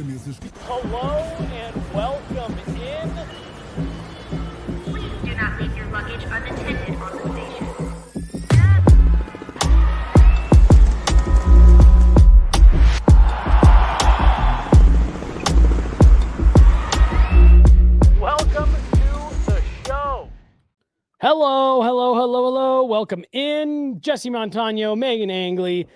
Hello and welcome in. Please do not leave your luggage unattended on the station. Welcome to the show. Hello. Welcome in. Jesse Montano, Meghan Angley.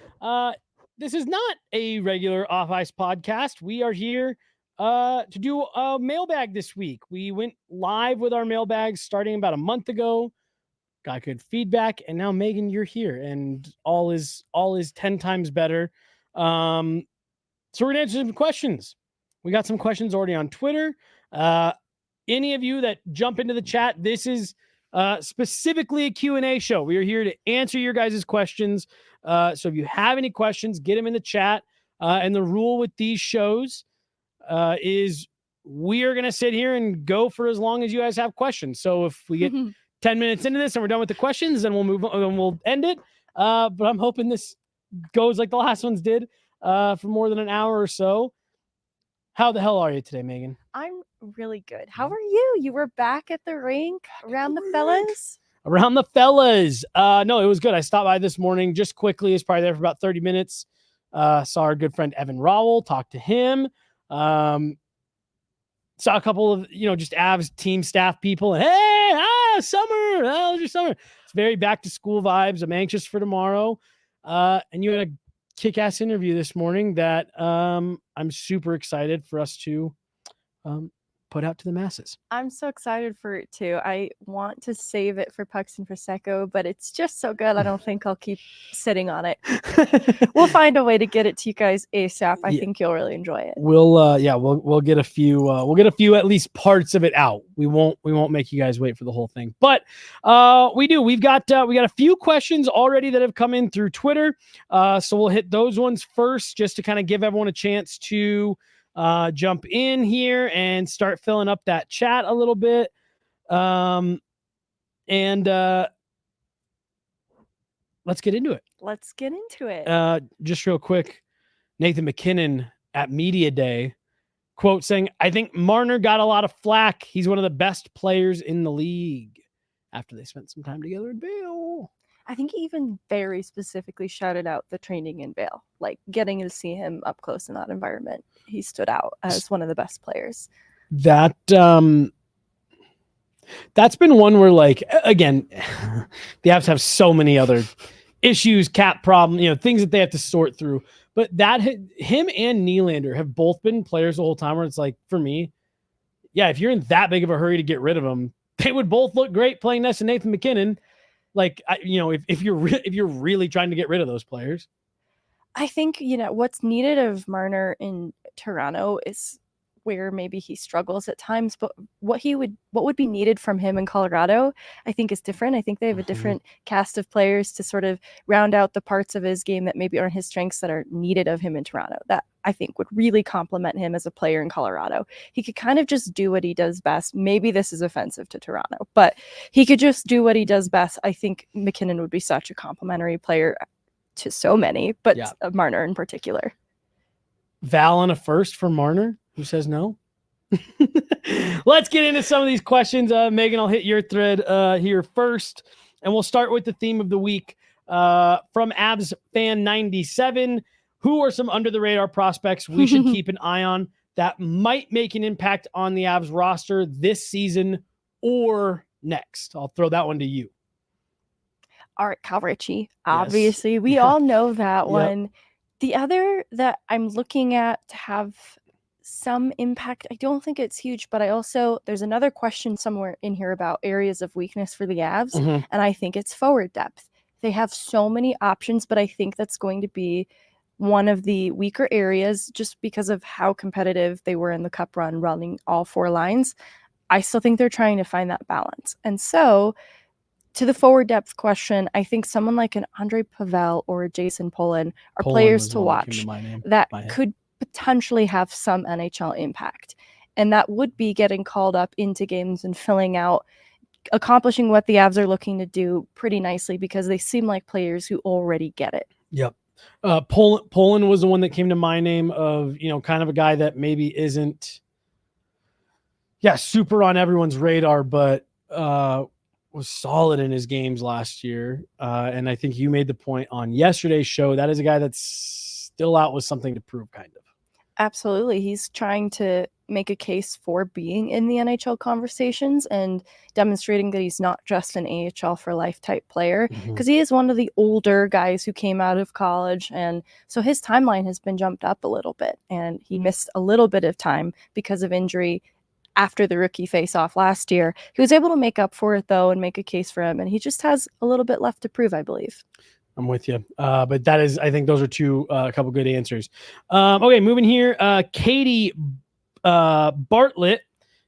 This is not a regular Off Ice podcast. We are here to do a mailbag this week. We went live with our mailbags starting about a month ago. Got good feedback, and now Meghan, you're here, and all is 10 times better. So we're gonna answer some questions. We got some questions already on Twitter. Any of you that jump into the chat, this is specifically a Q&A show. We are here to answer your guys' questions. So if you have any questions, get them in the chat. And the rule with these shows is we are going to sit here and go for as long as you guys have questions. So if we get 10 minutes into this and we're done with the questions, then we'll move on and we'll end it. But I'm hoping this goes like the last ones did for more than an hour or so. How the hell are you today, Meghan? I'm really good. How are you? You were back at the rink around the fellas? Around the fellas. No, it was good. I stopped by this morning just quickly. I was probably there for about 30 minutes. Saw our good friend Evan Rowell, talked to him. Saw a couple of, just Avs team staff people. And, hey, summer. How's your summer? It's very back to school vibes. I'm anxious for tomorrow. And you had a kick-ass interview this morning that I'm super excited for us to put out to the masses. I'm so excited for it too. I want to save it for Pucks and Prosecco, but it's just so good. I don't think I'll keep sitting on it. We'll find a way to get it to you guys ASAP. I think you'll really enjoy it. We'll get a few. We'll get a few at least parts of it out. We won't make you guys wait for the whole thing, but we do. We got a few questions already that have come in through Twitter. So we'll hit those ones first, just to kind of give everyone a chance to jump in here and start filling up that chat a little bit. And let's get into it. Just real quick, Nathan McKinnon at Media Day, quote saying, I think Marner got a lot of flack. He's one of the best players in the league after they spent some time together in Vail. I think he even very specifically shouted out the training in Vail, like getting to see him up close in that environment. He stood out as one of the best players. That's been one where, like, again, the Avs have so many other issues, cap problem, things that they have to sort through. But him and Nylander have both been players the whole time where it's like, for me, if you're in that big of a hurry to get rid of them, they would both look great playing next to Nathan McKinnon. Like, if you're really trying to get rid of those players. I think, what's needed of Marner in Toronto is where maybe he struggles at times, but what would be needed from him in Colorado, I think is different. I think they have a different cast of players to sort of round out the parts of his game that maybe aren't his strengths that are needed of him in Toronto. That I think would really complement him as a player in Colorado. He could kind of just do what he does best. Maybe this is offensive to Toronto, but he could just do what he does best. I think McKinnon would be such a complimentary player to so many, but Marner in particular. Val on a first for Marner? Who says no? Let's get into some of these questions. Meghan, I'll hit your thread here first, and we'll start with the theme of the week from Avs Fan 97. Who are some under-the-radar prospects we should keep an eye on that might make an impact on the Avs roster this season or next? I'll throw that one to you. All right, Cal Ritchie. Obviously, we all know that one. The other that I'm looking at to have some impact, I don't think it's huge, but there's another question somewhere in here about areas of weakness for the Avs, and I think it's forward depth. They have so many options, but I think that's going to be one of the weaker areas just because of how competitive they were in the Cup run, running all four lines. I still think they're trying to find that balance. And so, to the forward depth question, I think someone like an Andre Pavel or a Jason Polin are players to watch that could potentially have some NHL impact. And that would be getting called up into games and filling out, accomplishing what the Avs are looking to do pretty nicely because they seem like players who already get it. Yep. Poland was the one that came to my name of, kind of a guy that maybe isn't, super on everyone's radar, but was solid in his games last year. And I think you made the point on yesterday's show. That is a guy that's still out with something to prove, kind of. Absolutely. He's trying to make a case for being in the NHL conversations and demonstrating that he's not just an AHL for life type player, because he is one of the older guys who came out of college. And so his timeline has been jumped up a little bit, and he missed a little bit of time because of injury after the rookie face-off last year. He was able to make up for it, though, and make a case for him. And he just has a little bit left to prove, I believe. I'm with you. But that is, I think those are a couple good answers. Okay, moving here. Katie Bartlett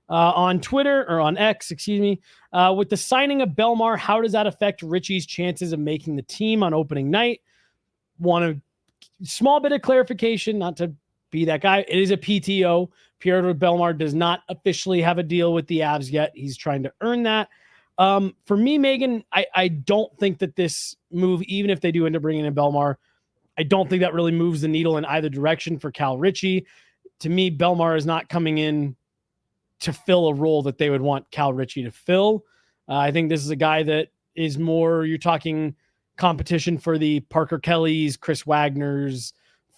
on Twitter, or on X, excuse me. With the signing of Bellemare, how does that affect Richie's chances of making the team on opening night? Want a small bit of clarification, not to be that guy. It is a PTO. Pierre Bellemare does not officially have a deal with the Avs yet. He's trying to earn that. For me, Megan, I don't think that this move, even if they do end up bringing in Bellemare, I don't think that really moves the needle in either direction for Cal Ritchie. To me, Bellemare is not coming in to fill a role that they would want Cal Ritchie to fill. I think this is a guy that is more, you're talking competition for the Parker Kellys, Chris Wagner's,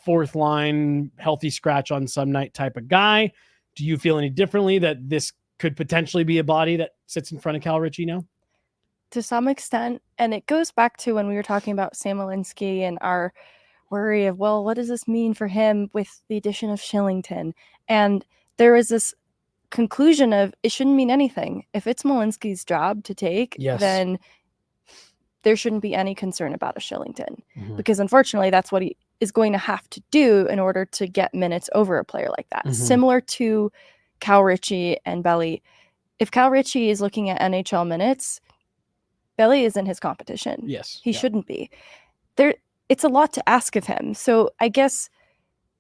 fourth line, healthy scratch on some night type of guy. Do you feel any differently that this could potentially be a body that sits in front of Cal Ritchie now? To some extent, and it goes back to when we were talking about Sam Alinsky and our worry of, well, what does this mean for him with the addition of Shillington? And there was this conclusion of it shouldn't mean anything. If it's Malinsky's job to take, then there shouldn't be any concern about a Shillington, because unfortunately that's what he is going to have to do in order to get minutes over a player like that. Similar to Cal Ritchie and Belly. If Cal Ritchie is looking at NHL minutes, Belly isn't his competition. Yes. He shouldn't be. It's a lot to ask of him. So I guess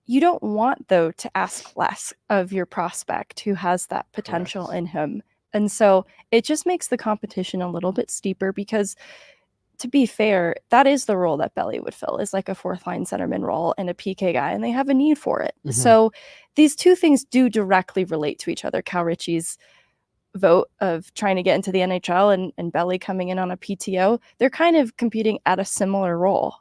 you don't want, though, to ask less of your prospect who has that potential in him. And so it just makes the competition a little bit steeper, because to be fair, that is the role that Belly would fill, is like a fourth line centerman role and a PK guy, and they have a need for it. So these two things do directly relate to each other. Cal Ritchie's vote of trying to get into the NHL and Belly coming in on a PTO, they're kind of competing at a similar role.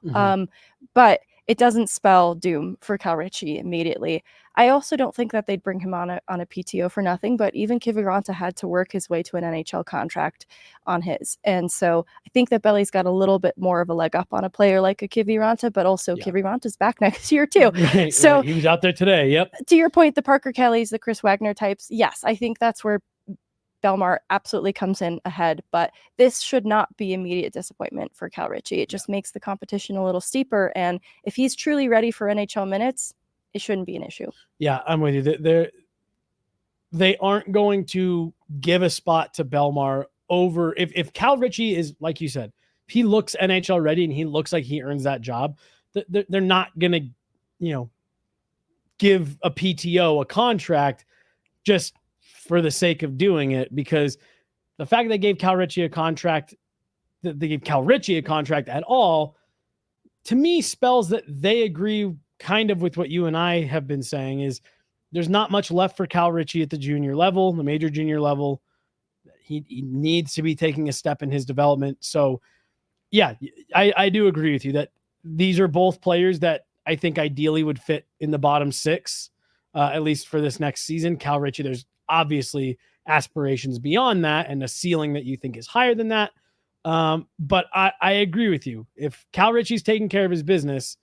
But it doesn't spell doom for Cal Ritchie immediately. I also don't think that they'd bring him on a PTO for nothing, but even Kiviranta had to work his way to an NHL contract on his. And so I think that Belly's got a little bit more of a leg up on a player like a Kiviranta, but also Kiviranta's back next year too. Right, so he was out there today. Yep. To your point, the Parker Kellys, the Chris Wagner types, yes, I think that's where Bellemare absolutely comes in ahead, but this should not be immediate disappointment for Cal Ritchie. It just makes the competition a little steeper, and if he's truly ready for NHL minutes, it shouldn't be an issue. Yeah, I'm with you. They aren't going to give a spot to Bellemare over if Cal Ritchie is, like you said, if he looks NHL ready and he looks like he earns that job, they're not going to, give a PTO a contract just for the sake of doing it, because the fact they gave Cal Ritchie a contract, that they gave Cal Ritchie a contract at all, to me spells that they agree kind of with what you and I have been saying, is there's not much left for Cal Ritchie at the junior level, the major junior level. He needs to be taking a step in his development. So yeah, I do agree with you that these are both players that I think ideally would fit in the bottom six, at least for this next season. Cal Ritchie, there's obviously aspirations beyond that and a ceiling that you think is higher than that. But I agree with you. If Cal Ritchie's taking care of his business,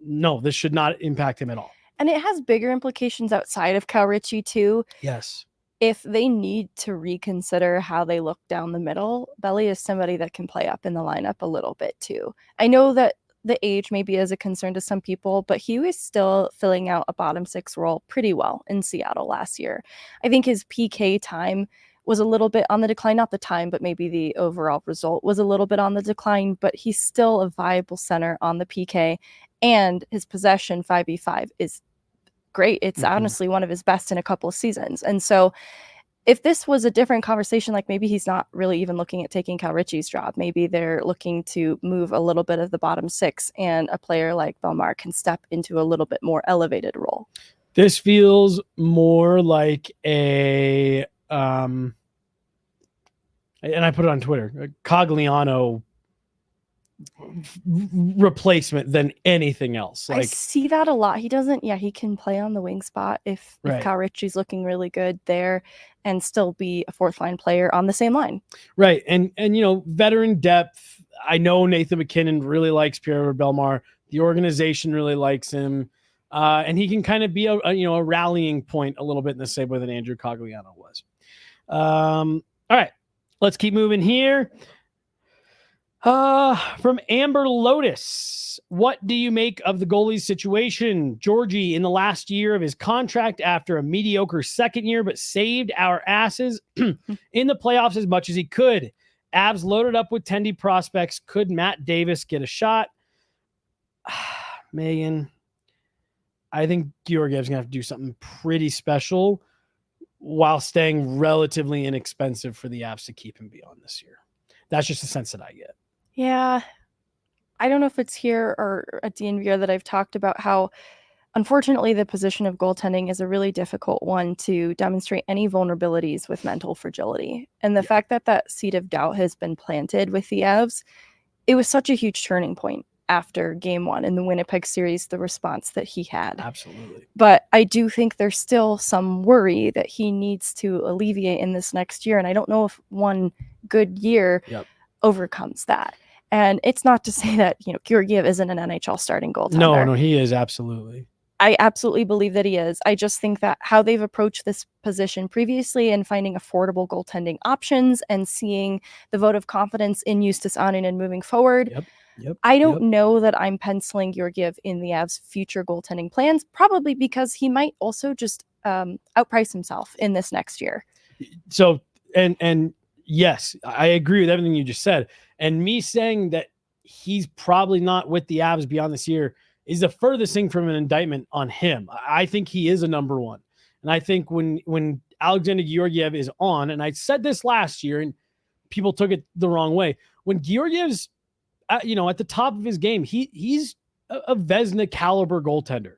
no, this should not impact him at all. And it has bigger implications outside of Cal Ritchie too. Yes. If they need to reconsider how they look down the middle, Belly is somebody that can play up in the lineup a little bit too. I know that the age maybe is a concern to some people, but he was still filling out a bottom six role pretty well in Seattle last year. I think his PK time was a little bit on the decline, not the time, but maybe the overall result was a little bit on the decline, but he's still a viable center on the PK, and his possession 5v5 is great. It's honestly one of his best in a couple of seasons. And so if this was a different conversation, like maybe he's not really even looking at taking Cal Ritchie's job. Maybe they're looking to move a little bit of the bottom six, and a player like Belmar can step into a little bit more elevated role. This feels more like a, and I put it on Twitter, a Cogliano replacement than anything else. I see that a lot. He can play on the wing spot if Cal Ritchie's looking really good there and still be a fourth line player on the same line. Right. And veteran depth. I know Nathan McKinnon really likes Pierre Belmar. The organization really likes him. And he can kind of be a rallying point a little bit in the same way that Andrew Cogliano was. All right, let's keep moving here. From Amber Lotus, what do you make of the goalie's situation? Georgie in the last year of his contract after a mediocre second year, but saved our asses in the playoffs as much as he could. Avs loaded up with Tendy prospects. Could Matt Davis get a shot? Megan, I think Georgiev's going to have to do something pretty special while staying relatively inexpensive for the Avs to keep him beyond this year. That's just the sense that I get. Yeah. I don't know if it's here or at DNVR that I've talked about how, unfortunately, the position of goaltending is a really difficult one to demonstrate any vulnerabilities with mental fragility. And the fact that that seed of doubt has been planted with the Avs, it was such a huge turning point after game one in the Winnipeg series, the response that he had. Absolutely. But I do think there's still some worry that he needs to alleviate in this next year. And I don't know if one good year overcomes that. And it's not to say that, Georgiev isn't an NHL starting goaltender. No, he is, absolutely. I absolutely believe that he is. I just think that how they've approached this position previously and finding affordable goaltending options and seeing the vote of confidence in Justus Annunen moving forward. I don't know that I'm penciling Georgiev in the Avs' future goaltending plans, probably because he might also just outprice himself in this next year. So, and yes, I agree with everything you just said. And me saying that he's probably not with the Avs beyond this year is the furthest thing from an indictment on him. I think he is a number one. And I think when Alexander Georgiev is on, and I said this last year and people took it the wrong way, when Georgiev's at the top of his game, he's a Vezina caliber goaltender.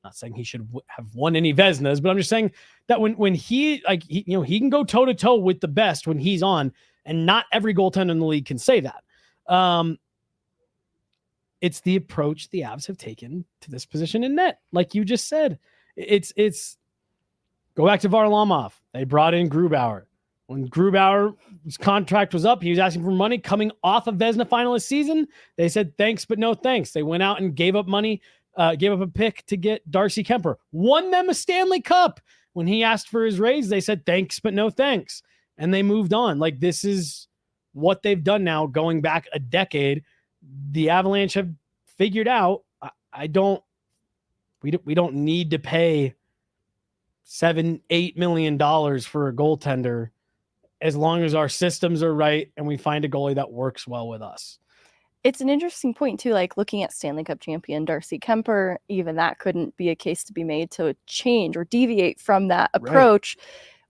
Not saying he should have won any Vezinas, but I'm just saying that when he can go toe to toe with the best when he's on, and not every goaltender in the league can say that. It's the approach the Avs have taken to this position in net. Like you just said, it's go back to Varlamov. They brought in Grubauer. When Grubauer's contract was up, he was asking for money coming off of Vezina finalist season. They said, thanks, but no thanks. They went out and gave up money, gave up a pick to get Darcy Kemper, won them a Stanley Cup. When he asked for his raise, they said, thanks, but no thanks. And they moved on. Like, this is what they've done now, going back a decade. The Avalanche have figured out, we don't need to pay $7-8 million for a goaltender as long as our systems are right and we find a goalie that works well with us. It's an interesting point too, like looking at Stanley Cup champion Darcy Kemper, even that couldn't be a case to be made to change or deviate from that approach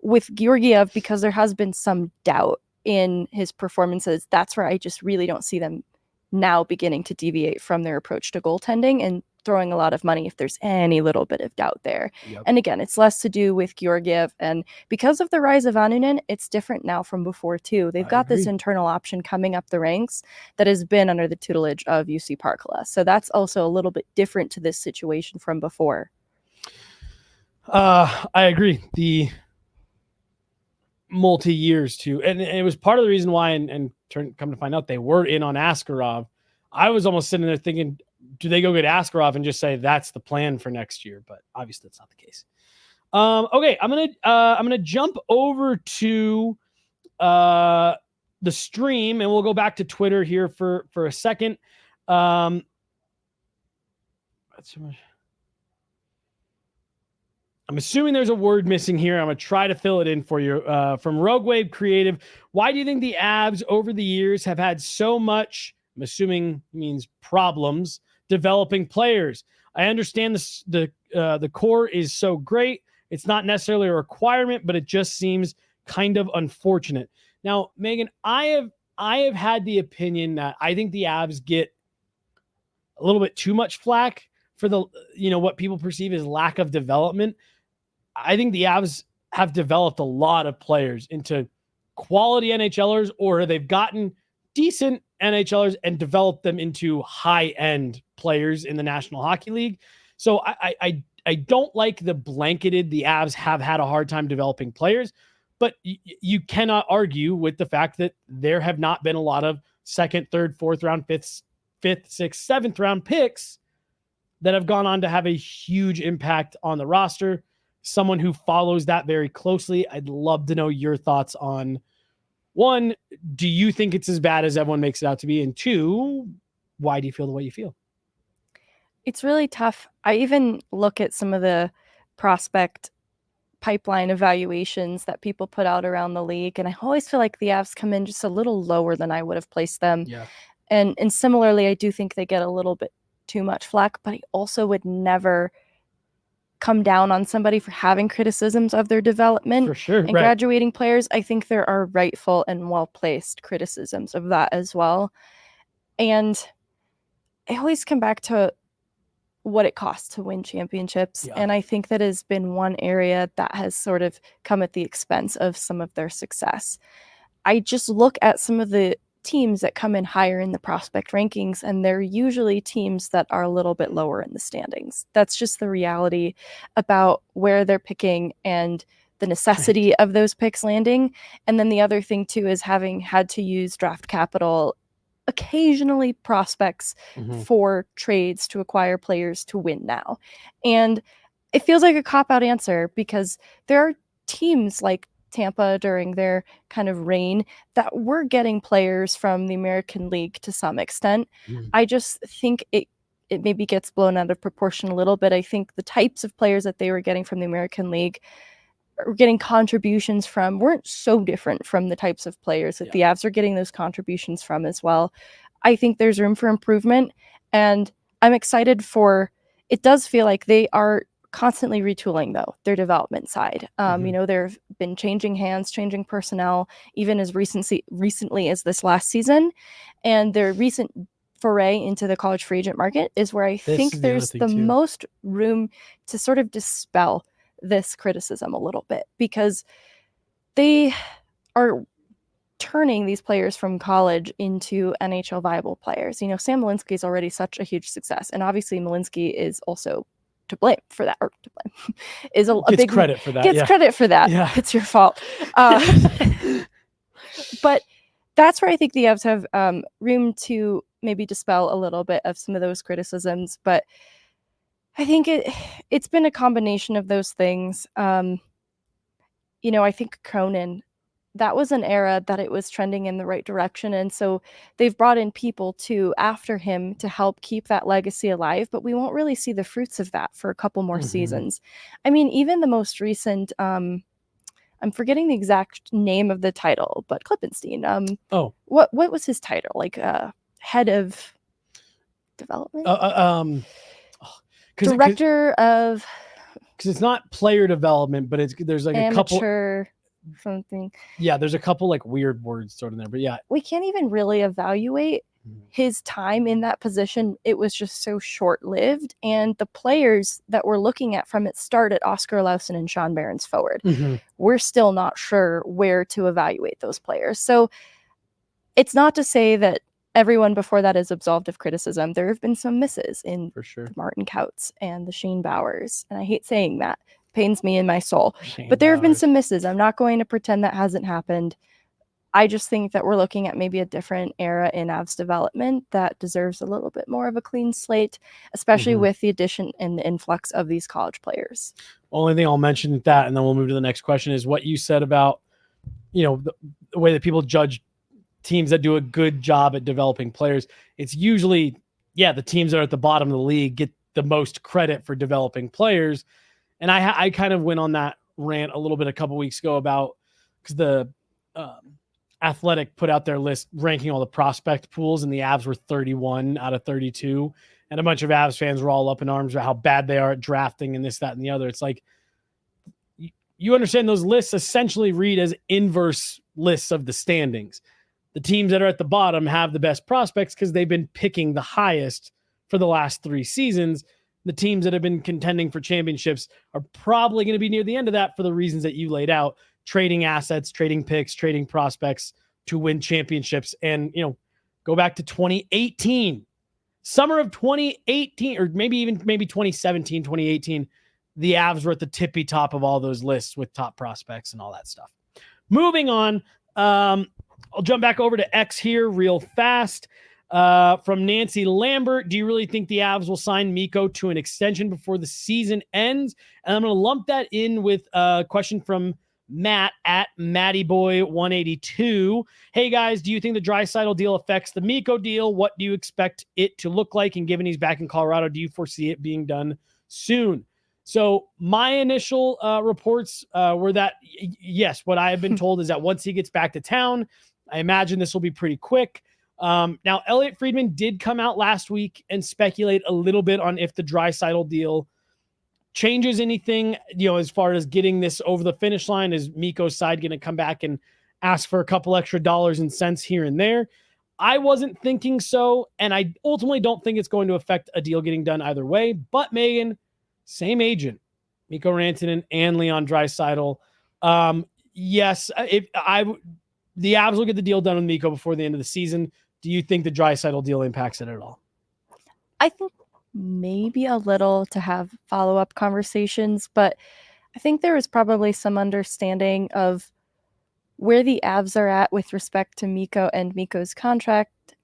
with Georgiev, because there has been some doubt in his performances. That's where I just really don't see them now beginning to deviate from their approach to goaltending and throwing a lot of money if there's any little bit of doubt there. And again, it's less to do with Georgiev, and because of the rise of Annunen, it's different now from before too. They've got this internal option coming up the ranks that has been under the tutelage of UC Parkala, so that's also a little bit different to this situation from before. I agree. The multi-years too, and it was part of the reason why, and come to find out, they were in on Askarov. I was almost sitting there thinking, do they go get Askarov and just say that's the plan for next year? But obviously that's not the case. Okay, I'm gonna jump over to the stream, and we'll go back to Twitter here for a second. That's so much. I'm assuming there's a word missing here. I'm going to try to fill it in for you. From Rogue Wave Creative, why do you think the Avs over the years have had so much, I'm assuming means problems, developing players? I understand the core is so great, It's not necessarily a requirement, but it just seems kind of unfortunate. Now, Megan, I have had the opinion that I think the Avs get a little bit too much flack for the, what people perceive as lack of development. I think the Avs have developed a lot of players into quality NHLers, or they've gotten decent NHLers and developed them into high-end players in the National Hockey League. So I don't like the blanketed, the Avs have had a hard time developing players, but you cannot argue with the fact that there have not been a lot of second, third, fourth round, fifth, sixth, seventh round picks that have gone on to have a huge impact on the roster. Someone who follows that very closely. I'd love to know your thoughts on, one, do you think it's as bad as everyone makes it out to be? And two, why do you feel the way you feel? It's really tough. I even look at some of the prospect pipeline evaluations that people put out around the league, and I always feel like the Avs come in just a little lower than I would have placed them. Yeah. And similarly, I do think they get a little bit too much flack, but I also would never come down on somebody for having criticisms of their development. For sure. And graduating players, I think there are rightful and well-placed criticisms of that as well. And I always come back to what it costs to win championships. Yeah. And I think that has been one area that has sort of come at the expense of some of their success. I just look at some of the teams that come in higher in the prospect rankings, and they're usually teams that are a little bit lower in the standings. That's just the reality about where they're picking and the necessity of those picks landing. And then the other thing too is having had to use draft capital, occasionally prospects for trades to acquire players to win now. And it feels like a cop-out answer because there are teams like Tampa during their kind of reign that were getting players from the American League to some extent. I just think it maybe gets blown out of proportion a little bit. I think the types of players that they were getting from the American League or getting contributions from weren't so different from the types of players that the Avs are getting those contributions from as well. I think there's room for improvement, and I'm excited for, it does feel like they are constantly retooling though their development side. They've been changing hands, changing personnel, even as recently as this last season, and their recent foray into the college free agent market is where I think there's the most room to sort of dispel this criticism a little bit, because they are turning these players from college into NHL viable players. Sam Malinsky is already such a huge success, and obviously Malinsky is also to blame for that, or to blame is a big credit for that. Credit for that. Yeah. It's your fault. But that's where I think the Avs have room to maybe dispel a little bit of some of those criticisms. But I think it's been a combination of those things. I think Cronin, that was an era that it was trending in the right direction. And so they've brought in people too after him to help keep that legacy alive, but we won't really see the fruits of that for a couple more seasons. I mean, even the most recent, I'm forgetting the exact name of the title, but Klippenstein. What was his title? Like head of development? Director of... Because it's not player development, but there's like a couple... something. Yeah, there's a couple like weird words sort of there, but yeah. We can't even really evaluate his time in that position. It was just so short-lived, and the players that we're looking at from its start at Oscar Lawson and Sean Barron's forward, we're still not sure where to evaluate those players. So it's not to say that everyone before that is absolved of criticism. There have been some misses in the Martin Kauts and the Shane Bowers, and I hate saying that. Pains me in my soul. But there have been some misses. I'm not going to pretend that hasn't happened. I just think that we're looking at maybe a different era in Avs development that deserves a little bit more of a clean slate, especially with the addition and the influx of these college players. Only thing I'll mention with that, and then we'll move to the next question, is what you said about, the way that people judge teams that do a good job at developing players. It's usually, the teams that are at the bottom of the league get the most credit for developing players. And I kind of went on that rant a little bit a couple weeks ago about, because the Athletic put out their list ranking all the prospect pools, and the Avs were 31 out of 32. And a bunch of Avs fans were all up in arms about how bad they are at drafting and this, that, and the other. It's like, you understand those lists essentially read as inverse lists of the standings. The teams that are at the bottom have the best prospects because they've been picking the highest for the last 3 seasons. The teams that have been contending for championships are probably going to be near the end of that for the reasons that you laid out: trading assets, trading picks, trading prospects to win championships. And, go back to 2018, summer of 2018, or maybe 2017, 2018, the Avs were at the tippy top of all those lists with top prospects and all that stuff. Moving on, I'll jump back over to X here real fast. From Nancy Lambert, do you really think the Avs will sign Mikko to an extension before the season ends? And I'm going to lump that in with a question from Matt at MattyBoy182. Hey guys, do you think the Draisaitl deal affects the Mikko deal? What do you expect it to look like? And given he's back in Colorado, do you foresee it being done soon? So my initial reports were that, yes, what I have been told is that once he gets back to town, I imagine this will be pretty quick. Now, Elliot Friedman did come out last week and speculate a little bit on if the Draisaitl deal changes anything, as far as getting this over the finish line. Is Mikko's side going to come back and ask for a couple extra dollars and cents here and there? I wasn't thinking so, and I ultimately don't think it's going to affect a deal getting done either way. But Megan, same agent, Mikko Rantanen and Leon Draisaitl. Yes, the Avs will get the deal done with Mikko before the end of the season. Do you think the Draisaitl deal impacts it at all? I think maybe a little to have follow-up conversations, but I think there is probably some understanding of where the Avs are at with respect to Mikko and Mikko's contract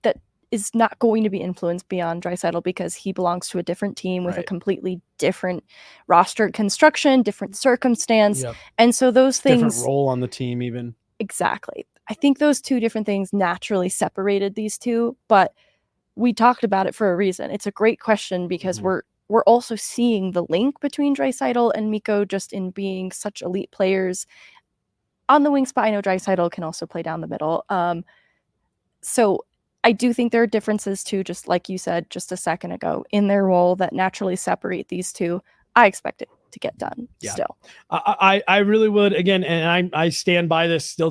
that is not going to be influenced beyond Draisaitl because he belongs to a different team with a completely different roster construction, different circumstance. Yep. And so those things... Different role on the team even. Exactly. I think those two different things naturally separated these two, but we talked about it for a reason. It's a great question because we're also seeing the link between Draisaitl and Mikko just in being such elite players. On the wing spot, I know Draisaitl can also play down the middle. So I do think there are differences too, just like you said just a second ago, in their role that naturally separate these two. I expect it to get done still. I really would, again, and I stand by this still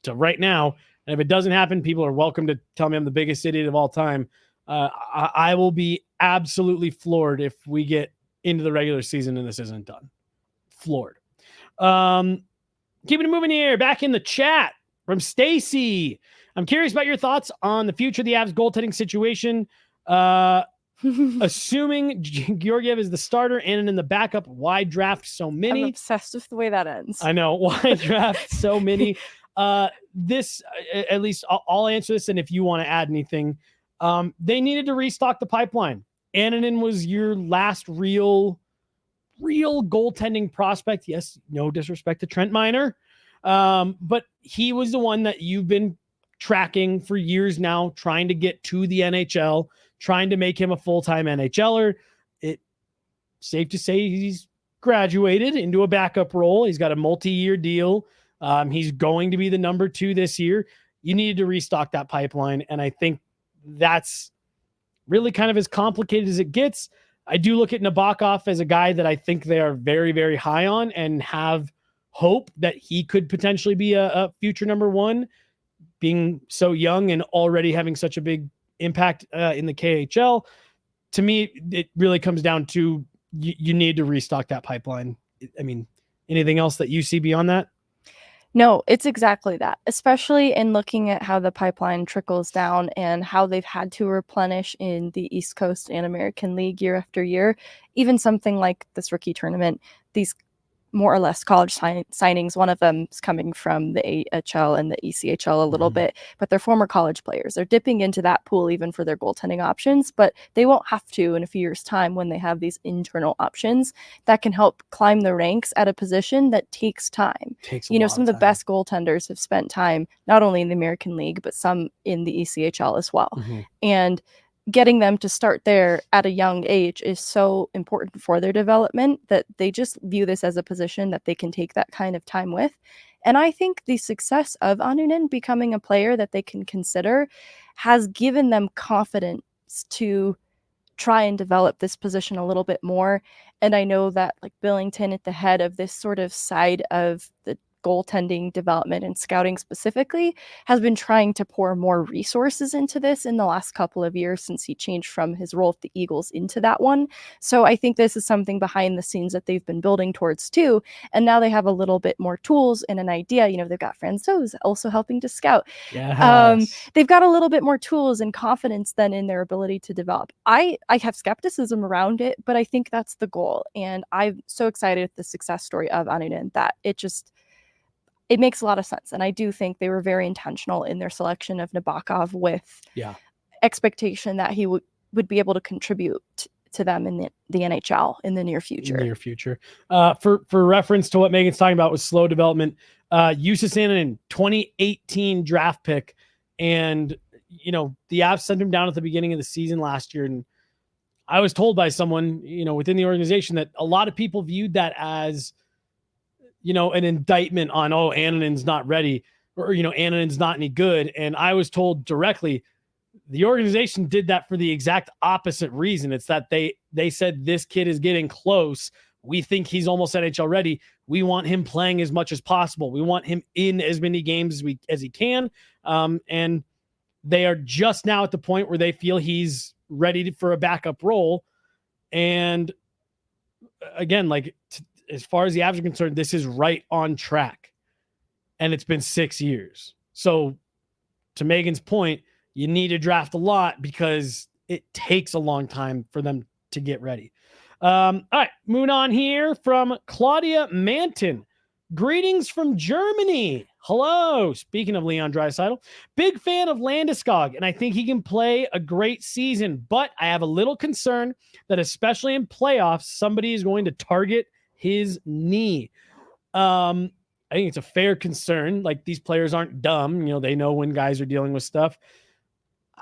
to right now. And if it doesn't happen, people are welcome to tell me I'm the biggest idiot of all time. I will be absolutely floored if we get into the regular season and this isn't done. Floored. Keeping it moving here. Back in the chat from Stacy. I'm curious about your thoughts on the future of the Avs goaltending situation. Assuming Georgiev is the starter and in the backup, why draft so many? I'm obsessed with the way that ends. I know. Why draft so many? This, at least I'll answer this, and if you want to add anything, they needed to restock the pipeline. Annunen was your last real goaltending prospect. Yes, no disrespect to Trent Miner, but he was the one that you've been tracking for years now, trying to get to the NHL, trying to make him a full-time NHLer. It's safe to say he's graduated into a backup role. He's got a multi-year deal. He's going to be the number 2 this year. You needed to restock that pipeline, and I think that's really kind of as complicated as it gets. I do look at Nabokov as a guy that I think they are very, very high on and have hope that he could potentially be a future number 1, being so young and already having such a big impact in the KHL. To me, it really comes down to you need to restock that pipeline. I mean, anything else that you see beyond that? No, it's exactly that, especially in looking at how the pipeline trickles down and how they've had to replenish in the East Coast and American League year after year. Even something like this rookie tournament, these more or less college signings, one of them is coming from the AHL and the ECHL a little bit, but they're former college players. They're dipping into that pool even for their goaltending options, but they won't have to in a few years' time when they have these internal options that can help climb the ranks at a position that takes time. Some of the best goaltenders have spent time not only in the American League, but some in the ECHL as well. And getting them to start there at a young age is so important for their development that they just view this as a position that they can take that kind of time with. And I think the success of Annunen becoming a player that they can consider has given them confidence to try and develop this position a little bit more. And I know that like Billington at the head of this sort of side of the goaltending development and scouting specifically has been trying to pour more resources into this in the last couple of years since he changed from his role at the Eagles into that one. So I think this is something behind the scenes that they've been building towards too. And now they have a little bit more tools and an idea. You know, they've got Francouz also helping to scout. Yes. They've got a little bit more tools and confidence then in their ability to develop. I have skepticism around it, but I think that's the goal. And I'm so excited with the success story of Annunen that it makes a lot of sense. And I do think they were very intentional in their selection of Nabokov with expectation that he would be able to contribute to them in the NHL in the near future. For reference to what Megan's talking about with slow development, Justus Annunen, 2018 draft pick. And, you know, the Avs sent him down at the beginning of the season last year. And I was told by someone, you know, within the organization that a lot of people viewed that as, you know, an indictment on, Annunen's not ready, or, you know, Annunen's not any good. And I was told directly, the organization did that for the exact opposite reason. It's that they said, this kid is getting close. We think he's almost NHL ready. We want him playing as much as possible. We want him in as many games as he can. And they are just now at the point where they feel he's ready for a backup role. And again, like, as far as the Avs are concerned, this is right on track. And it's been 6 years. So to Megan's point, you need to draft a lot because it takes a long time for them to get ready. All right, moving on here from Claudia Manton. Greetings from Germany. Hello. Speaking of Leon Draisaitl, big fan of Landeskog, and I think he can play a great season, but I have a little concern that especially in playoffs, somebody is going to target his knee. I think it's a fair concern. Like, these players aren't dumb. You know, they know when guys are dealing with stuff.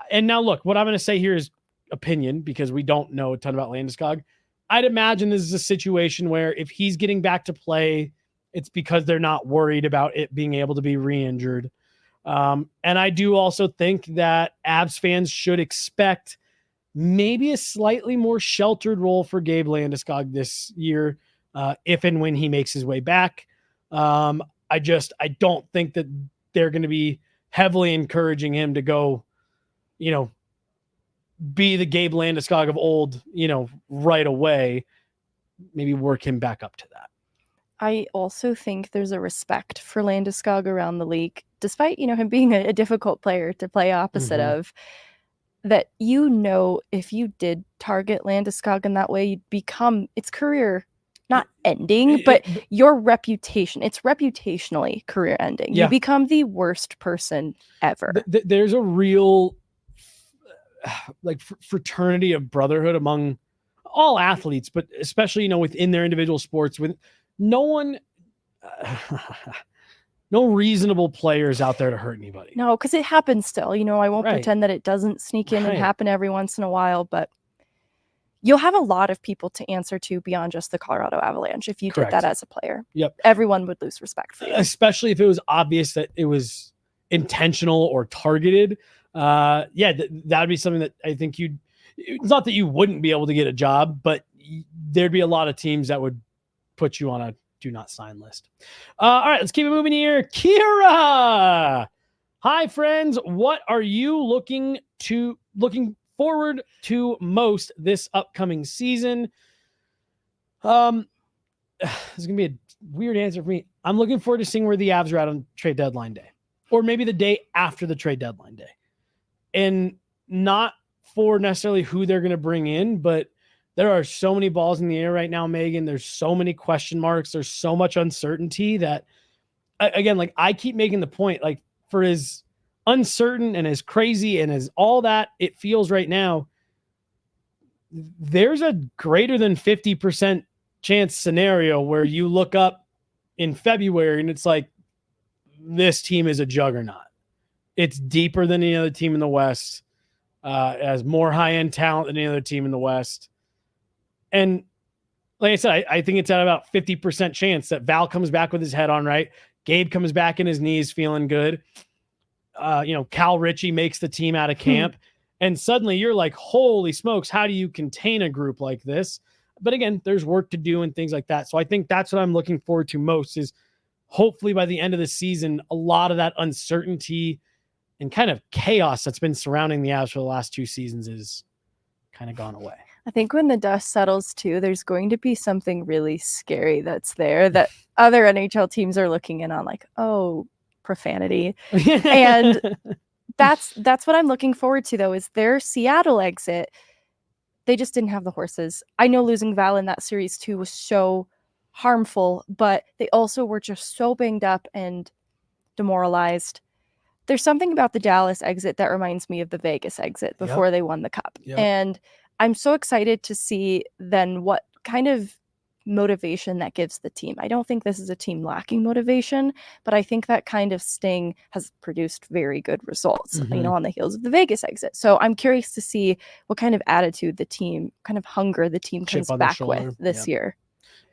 And now look, what I'm going to say here is opinion because we don't know a ton about Landeskog. I'd imagine this is a situation where if he's getting back to play, it's because they're not worried about it being able to be re-injured. And I do also think that Avs fans should expect maybe a slightly more sheltered role for Gabe Landeskog this year. If and when he makes his way back. I don't think that they're going to be heavily encouraging him to go, you know, be the Gabe Landeskog of old, you know, right away. Maybe work him back up to that. I also think there's a respect for Landeskog around the league, despite, you know, him being a difficult player to play opposite of, that, you know, if you did target Landeskog in that way, you'd become its career not ending, but your reputation, it's reputationally career ending. You become the worst person ever. There's a real like fraternity of brotherhood among all athletes, but especially, you know, within their individual sports, with no one, no reasonable players out there to hurt anybody. No, because it happens still. You know, I won't pretend that it doesn't sneak in and happen every once in a while, but you'll have a lot of people to answer to beyond just the Colorado Avalanche if you did that as a player. Everyone would lose respect for you. Especially if it was obvious that it was intentional or targeted. That would be something that I think it's not that you wouldn't be able to get a job, but there'd be a lot of teams that would put you on a do not sign list. All right, let's keep it moving here. Kira. Hi, friends. What are you looking forward to most this upcoming season? This is gonna be a weird answer for me. I'm looking forward to seeing where the Avs are at on trade deadline day, or maybe the day after the trade deadline day, and not for necessarily who they're going to bring in, but there are so many balls in the air right now, Megan. There's so many question marks. There's so much uncertainty that, again, like, I keep making the point, like, for as uncertain and as crazy and as all that it feels right now, there's a greater than 50% chance scenario where you look up in February and it's like, this team is a juggernaut. It's deeper than any other team in the West. It has more high-end talent than any other team in the West. And like I said, I think it's at about 50% chance that Val comes back with his head on right. Gabe comes back in his knees feeling good. Cal Ritchie makes the team out of camp. And suddenly you're like, holy smokes, how do you contain a group like this? But again, there's work to do and things like that. So I think that's what I'm looking forward to most is hopefully by the end of the season, a lot of that uncertainty and kind of chaos that's been surrounding the Avs for the last 2 seasons is kind of gone away. I think when the dust settles too, there's going to be something really scary that's there that other NHL teams are looking in on, like, oh, profanity. And that's what I'm looking forward to, though, is their Seattle exit. They just didn't have the horses. I know losing Val in that series too was so harmful, but they also were just so banged up and demoralized. There's something about the Dallas exit that reminds me of the Vegas exit before they won the cup. Yep. And I'm so excited to see then what kind of motivation that gives the team. I don't think this is a team lacking motivation, but I think that kind of sting has produced very good results, on the heels of the Vegas exit. So I'm curious to see what kind of attitude the team, kind of hunger the team comes back with this year.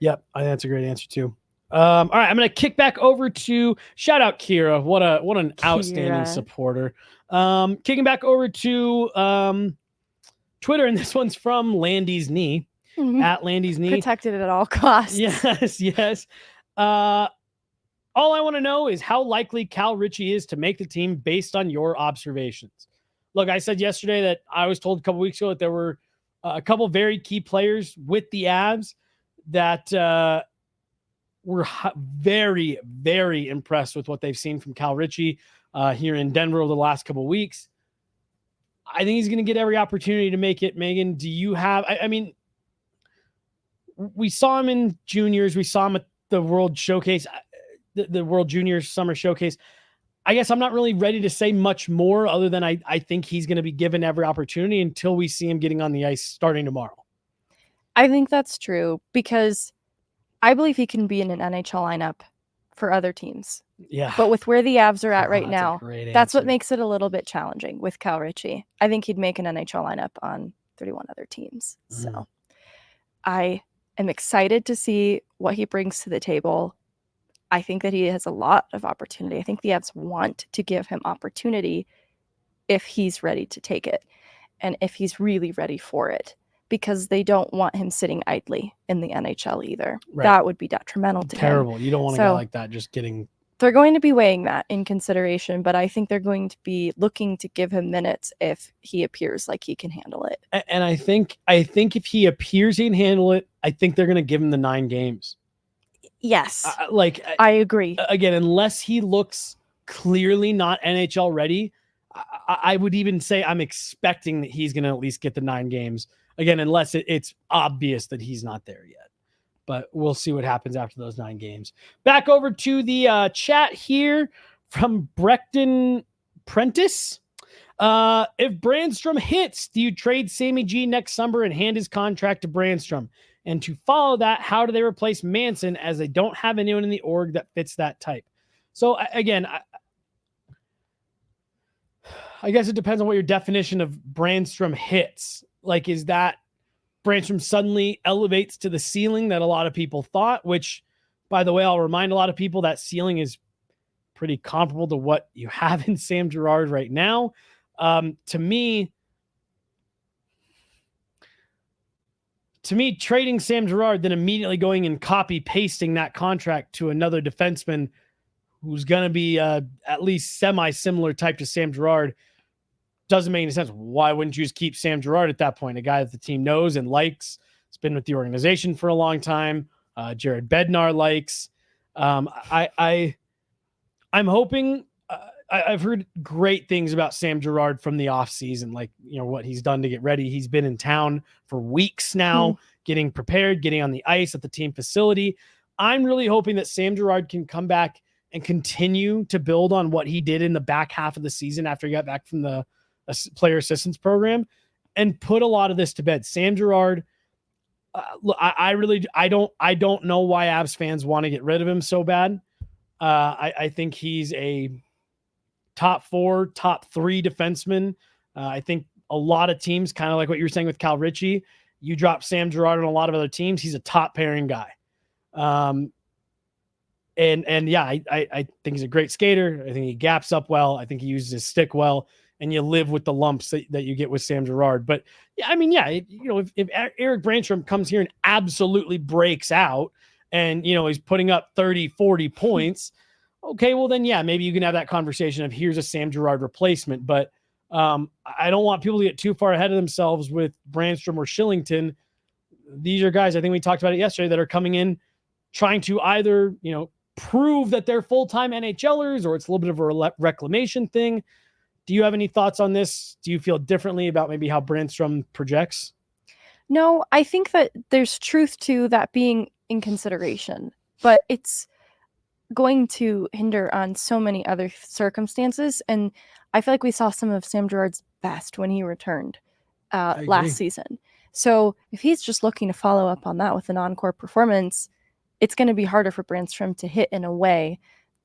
Yep, I think that's a great answer too. All right, I'm going to kick back over to shout out Kira. What an outstanding supporter. Kicking back over to Twitter, and this one's from Landy's Knee. At Landy's Knee. Protected at all costs. Yes. All I want to know is how likely Cal Ritchie is to make the team based on your observations. Look, I said yesterday that I was told a couple weeks ago that there were a couple very key players with the Avs that were very, very impressed with what they've seen from Cal Ritchie here in Denver over the last couple of weeks. I think he's going to get every opportunity to make it. Megan, do you have, I mean, we saw him in juniors. We saw him at the World Showcase, the World Juniors Summer Showcase. I guess I'm not really ready to say much more other than I think he's going to be given every opportunity until we see him getting on the ice starting tomorrow. I think that's true because I believe he can be in an NHL lineup for other teams. Yeah. But with where the Avs are at right now, that's what answer. makes it a little bit challenging with Cal Ritchie. I think he'd make an NHL lineup on 31 other teams. So I am excited to see what he brings to the table. I think that he has a lot of opportunity. I think the Avs want to give him opportunity if he's ready to take it and if he's really ready for it, because they don't want him sitting idly in the NHL either. Right. That would be detrimental to him. Terrible. You don't want a guy like that just getting... They're going to be weighing that in consideration, but I think they're going to be looking to give him minutes if he appears like he can handle it. And I think if he appears he can handle it, I think they're going to give him the 9 games. Yes. I agree. Again, unless he looks clearly not NHL ready, I would even say I'm expecting that he's going to at least get the 9 games. Again, unless it's obvious that he's not there yet. But we'll see what happens after those 9 games. Back over to the chat here from Brecton Prentice. If Brandstrom hits, do you trade Sammy G next summer and hand his contract to Brandstrom? And to follow that, how do they replace Manson as they don't have anyone in the org that fits that type? So again, I guess it depends on what your definition of Brandstrom hits. Like, is that Brandstrom suddenly elevates to the ceiling that a lot of people thought, which, by the way, I'll remind a lot of people that ceiling is pretty comparable to what you have in Sam Girard right now. To me, trading Sam Girard, then immediately going and copy pasting that contract to another defenseman who's going to be at least semi-similar type to Sam Girard doesn't make any sense. Why wouldn't you just keep Sam Girard at that point? A guy that the team knows and likes. It's been with the organization for a long time. Jared Bednar likes. I'm hoping. I've heard great things about Sam Girard from the offseason, like, what he's done to get ready. He's been in town for weeks now, getting prepared, getting on the ice at the team facility. I'm really hoping that Sam Girard can come back and continue to build on what he did in the back half of the season after he got back from the player assistance program and put a lot of this to bed. Sam Girard, I don't know why Avs fans want to get rid of him so bad. I think he's a top 4, top 3 defenseman. I think a lot of teams, kind of like what you were saying with Cal Ritchie, you drop Sam Girard on a lot of other teams, he's a top pairing guy. I think he's a great skater. I think he gaps up well. I think he uses his stick well. and you live with the lumps that you get with Sam Girard. But yeah, I mean, yeah, if Eric Brandstrom comes here and absolutely breaks out and, he's putting up 30, 40 points, okay, well then, yeah, maybe you can have that conversation of here's a Sam Girard replacement. But I don't want people to get too far ahead of themselves with Brandstrom or Shillington. These are guys, I think we talked about it yesterday, that are coming in trying to either, prove that they're full-time NHLers, or it's a little bit of a reclamation thing. Do you have any thoughts on this? Do you feel differently about maybe how Brandstrom projects? No, I think that there's truth to that being in consideration, but it's going to hinder on so many other circumstances. And I feel like we saw some of Sam Girard's best when he returned last season. So if he's just looking to follow up on that with an encore performance, it's going to be harder for Brandstrom to hit in a way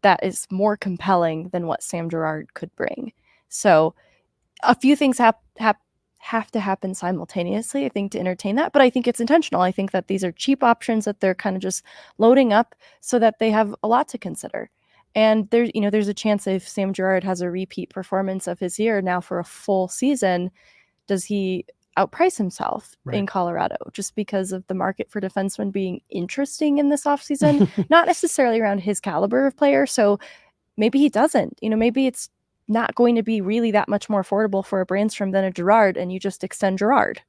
that is more compelling than what Sam Girard could bring. So a few things have to happen simultaneously, I think, to entertain that. But I think it's intentional. I think that these are cheap options that they're kind of just loading up so that they have a lot to consider. And there's a chance if Sam Girard has a repeat performance of his year now for a full season, does he outprice himself in Colorado just because of the market for defensemen being interesting in this offseason, not necessarily around his caliber of player. So maybe he doesn't, maybe it's not going to be really that much more affordable for a Brandstrom than a Girard, and you just extend Girard.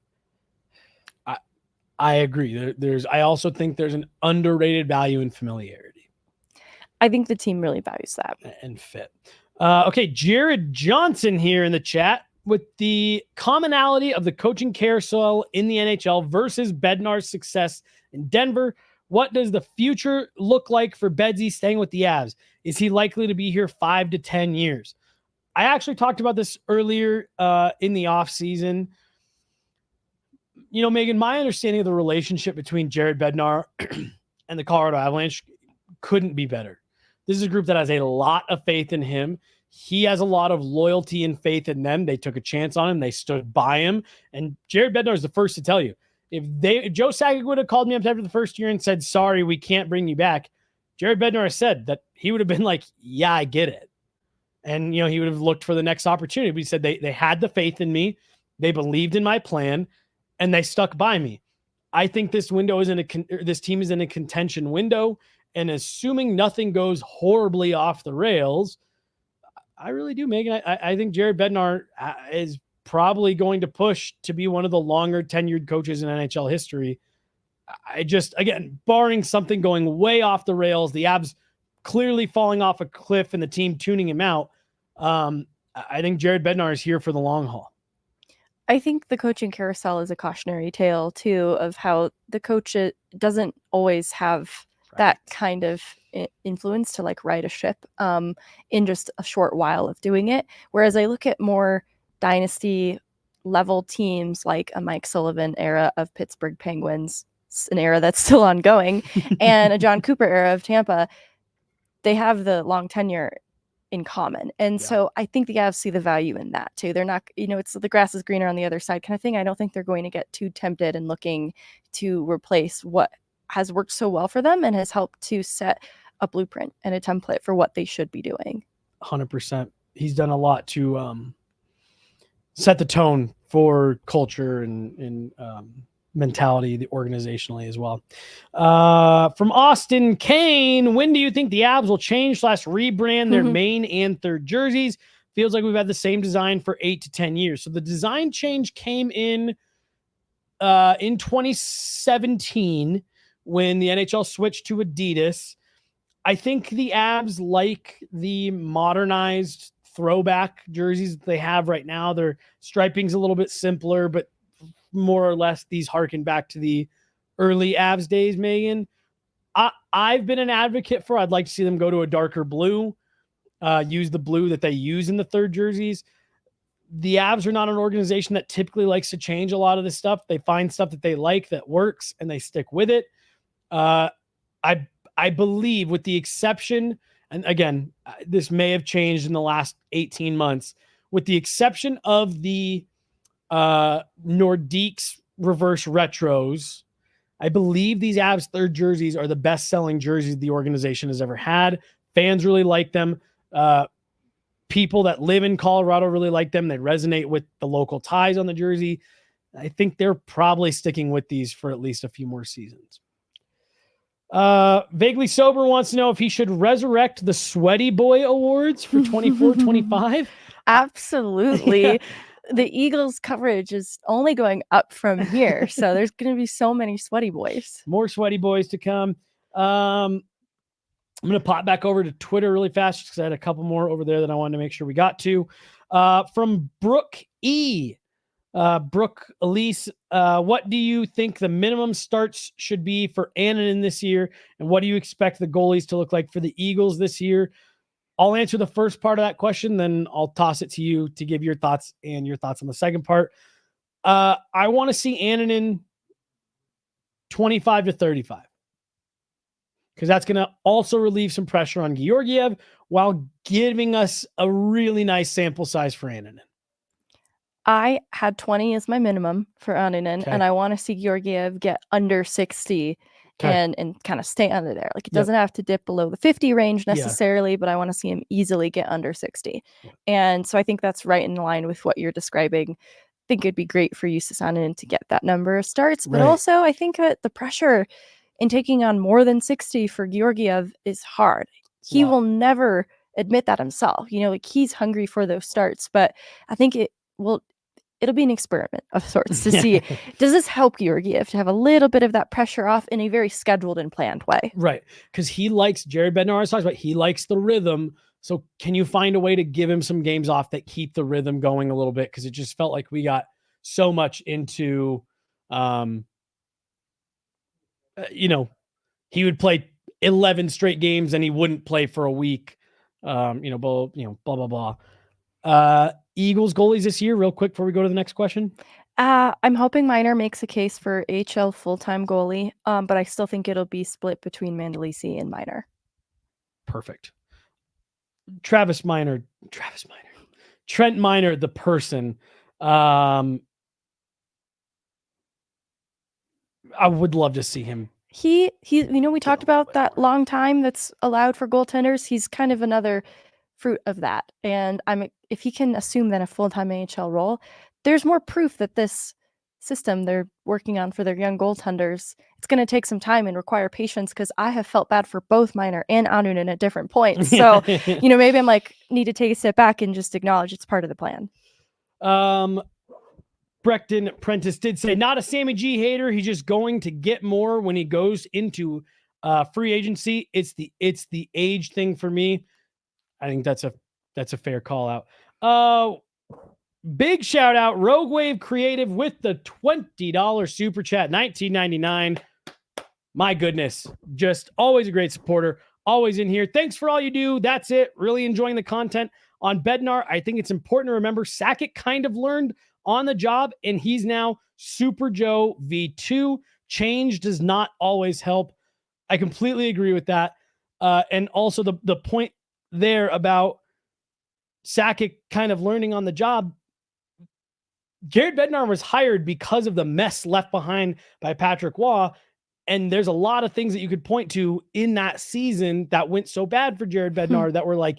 I agree. I also think there's an underrated value in familiarity. I think the team really values that. And fit. Okay, Jared Johnson here in the chat. With the commonality of the coaching carousel in the NHL versus Bednar's success in Denver, what does the future look like for Bedsy staying with the Avs? Is he likely to be here 5 to 10 years? I actually talked about this earlier in the offseason. Megan, my understanding of the relationship between Jared Bednar and the Colorado Avalanche couldn't be better. This is a group that has a lot of faith in him. He has a lot of loyalty and faith in them. They took a chance on him. They stood by him. And Jared Bednar is the first to tell you, if Joe Sakic would have called me up after the first year and said, sorry, we can't bring you back, Jared Bednar has said that he would have been like, yeah, I get it. And, he would have looked for the next opportunity. But he said they had the faith in me. They believed in my plan, and they stuck by me. I think this window this team is in a contention window. And assuming nothing goes horribly off the rails, I really do, Megan. I think Jared Bednar is probably going to push to be one of the longer tenured coaches in NHL history. Again, barring something going way off the rails, the Avs clearly falling off a cliff and the team tuning him out, I think Jared Bednar is here for the long haul. I think the coaching carousel is a cautionary tale, too, of how the coach doesn't always have that kind of influence to right a ship in just a short while of doing it. Whereas I look at more dynasty level teams like a Mike Sullivan era of Pittsburgh Penguins, an era that's still ongoing, and a John Cooper era of Tampa, they have the long tenure in common. And so I think the Avs see the value in that too. They're not, it's the grass is greener on the other side kind of thing. I don't think they're going to get too tempted and looking to replace what has worked so well for them and has helped to set a blueprint and a template for what they should be doing. 100%. He's done a lot to set the tone for culture and mentality organizationally as well. From Austin Kane, when do you think the Avs will change / rebrand their main and third jerseys? Feels like we've had the same design for 8 to 10 years. So the design change came in 2017 when the NHL switched to Adidas. I think the Avs like the modernized throwback jerseys that they have right now. Their striping's a little bit simpler, but more or less these harken back to the early Avs days, Megan. I've been an advocate for, I'd like to see them go to a darker blue, use the blue that they use in the third jerseys. The Avs are not an organization that typically likes to change a lot of this stuff. They find stuff that they like that works and they stick with it. I believe, with the exception, and again, this may have changed in the last 18 months, with the exception of the Nordiques reverse retros, I believe these Avs third jerseys are the best selling jerseys the organization has ever had. Fans really like them. people that live in Colorado really like them. They resonate with the local ties on the jersey. I think they're probably sticking with these for at least a few more seasons. Vaguely Sober wants to know if he should resurrect the Sweaty Boy Awards for 24-25. Absolutely. Yeah. The Eagles coverage is only going up from here. So there's going to be so many sweaty boys. More sweaty boys to come. I'm going to pop back over to Twitter really fast because I had a couple more over there that I wanted to make sure we got to. From Brooke E. Brooke Elise, what do you think the minimum starts should be for Annunen this year? And what do you expect the goalies to look like for the Eagles this year? I'll answer the first part of that question, then I'll toss it to you to give your thoughts and your thoughts on the second part. I want to see Annunen 25-35. Because that's going to also relieve some pressure on Georgiev while giving us a really nice sample size for Annunen. I had 20 as my minimum for Annunen, Okay. and I want to see Georgiev get under 60 and kind of stay under there. Like, it doesn't have to dip below the 50 range necessarily, but I want to see him easily get under 60. Yeah. And so I think that's right in line with what you're describing. I think it'd be great for Justus Annunen to get that number of starts, but also I think that the pressure in taking on more than 60 for Georgiev is hard. He will never admit that himself. You know, like, he's hungry for those starts, but I think it'll be an experiment of sorts to see, does this help Georgiev to have a little bit of that pressure off in a very scheduled and planned way? Right. Because he likes, Jared Bednar talks about, he likes the rhythm. So can you find a way to give him some games off that keep the rhythm going a little bit? Because it just felt like we got so much into, he would play 11 straight games and he wouldn't play for a week. Blah, blah, blah. Eagles goalies this year, real quick before we go to the next question. I'm hoping Miner makes a case for HL full-time goalie, but I still think it'll be split between Mandolisi and Miner. Perfect. Trent Miner, the person. I would love to see him. He we talked about that long time that's allowed for goaltenders. He's kind of another fruit of that. And if he can assume then a full-time AHL role, there's more proof that this system they're working on for their young goaltenders, it's going to take some time and require patience, because I have felt bad for both Miner and Annunen at different points. So, maybe I'm need to take a step back and just acknowledge it's part of the plan. Brecton Prentice did say, not a Sammy G hater. He's just going to get more when he goes into free agency. It's the age thing for me. I think that's a fair call out. Big shout out Rogue Wave Creative with the $20 super chat, $19.99. My goodness, just always a great supporter, always in here. Thanks for all you do. That's it. Really enjoying the content on Bednar. I think it's important to remember Sakic kind of learned on the job, and he's now Super Joe V2. Change does not always help. I completely agree with that. And also the point there about Sakic kind of learning on the job. Jared Bednar was hired because of the mess left behind by Patrick Waugh. And there's a lot of things that you could point to in that season that went so bad for Jared Bednar that were like,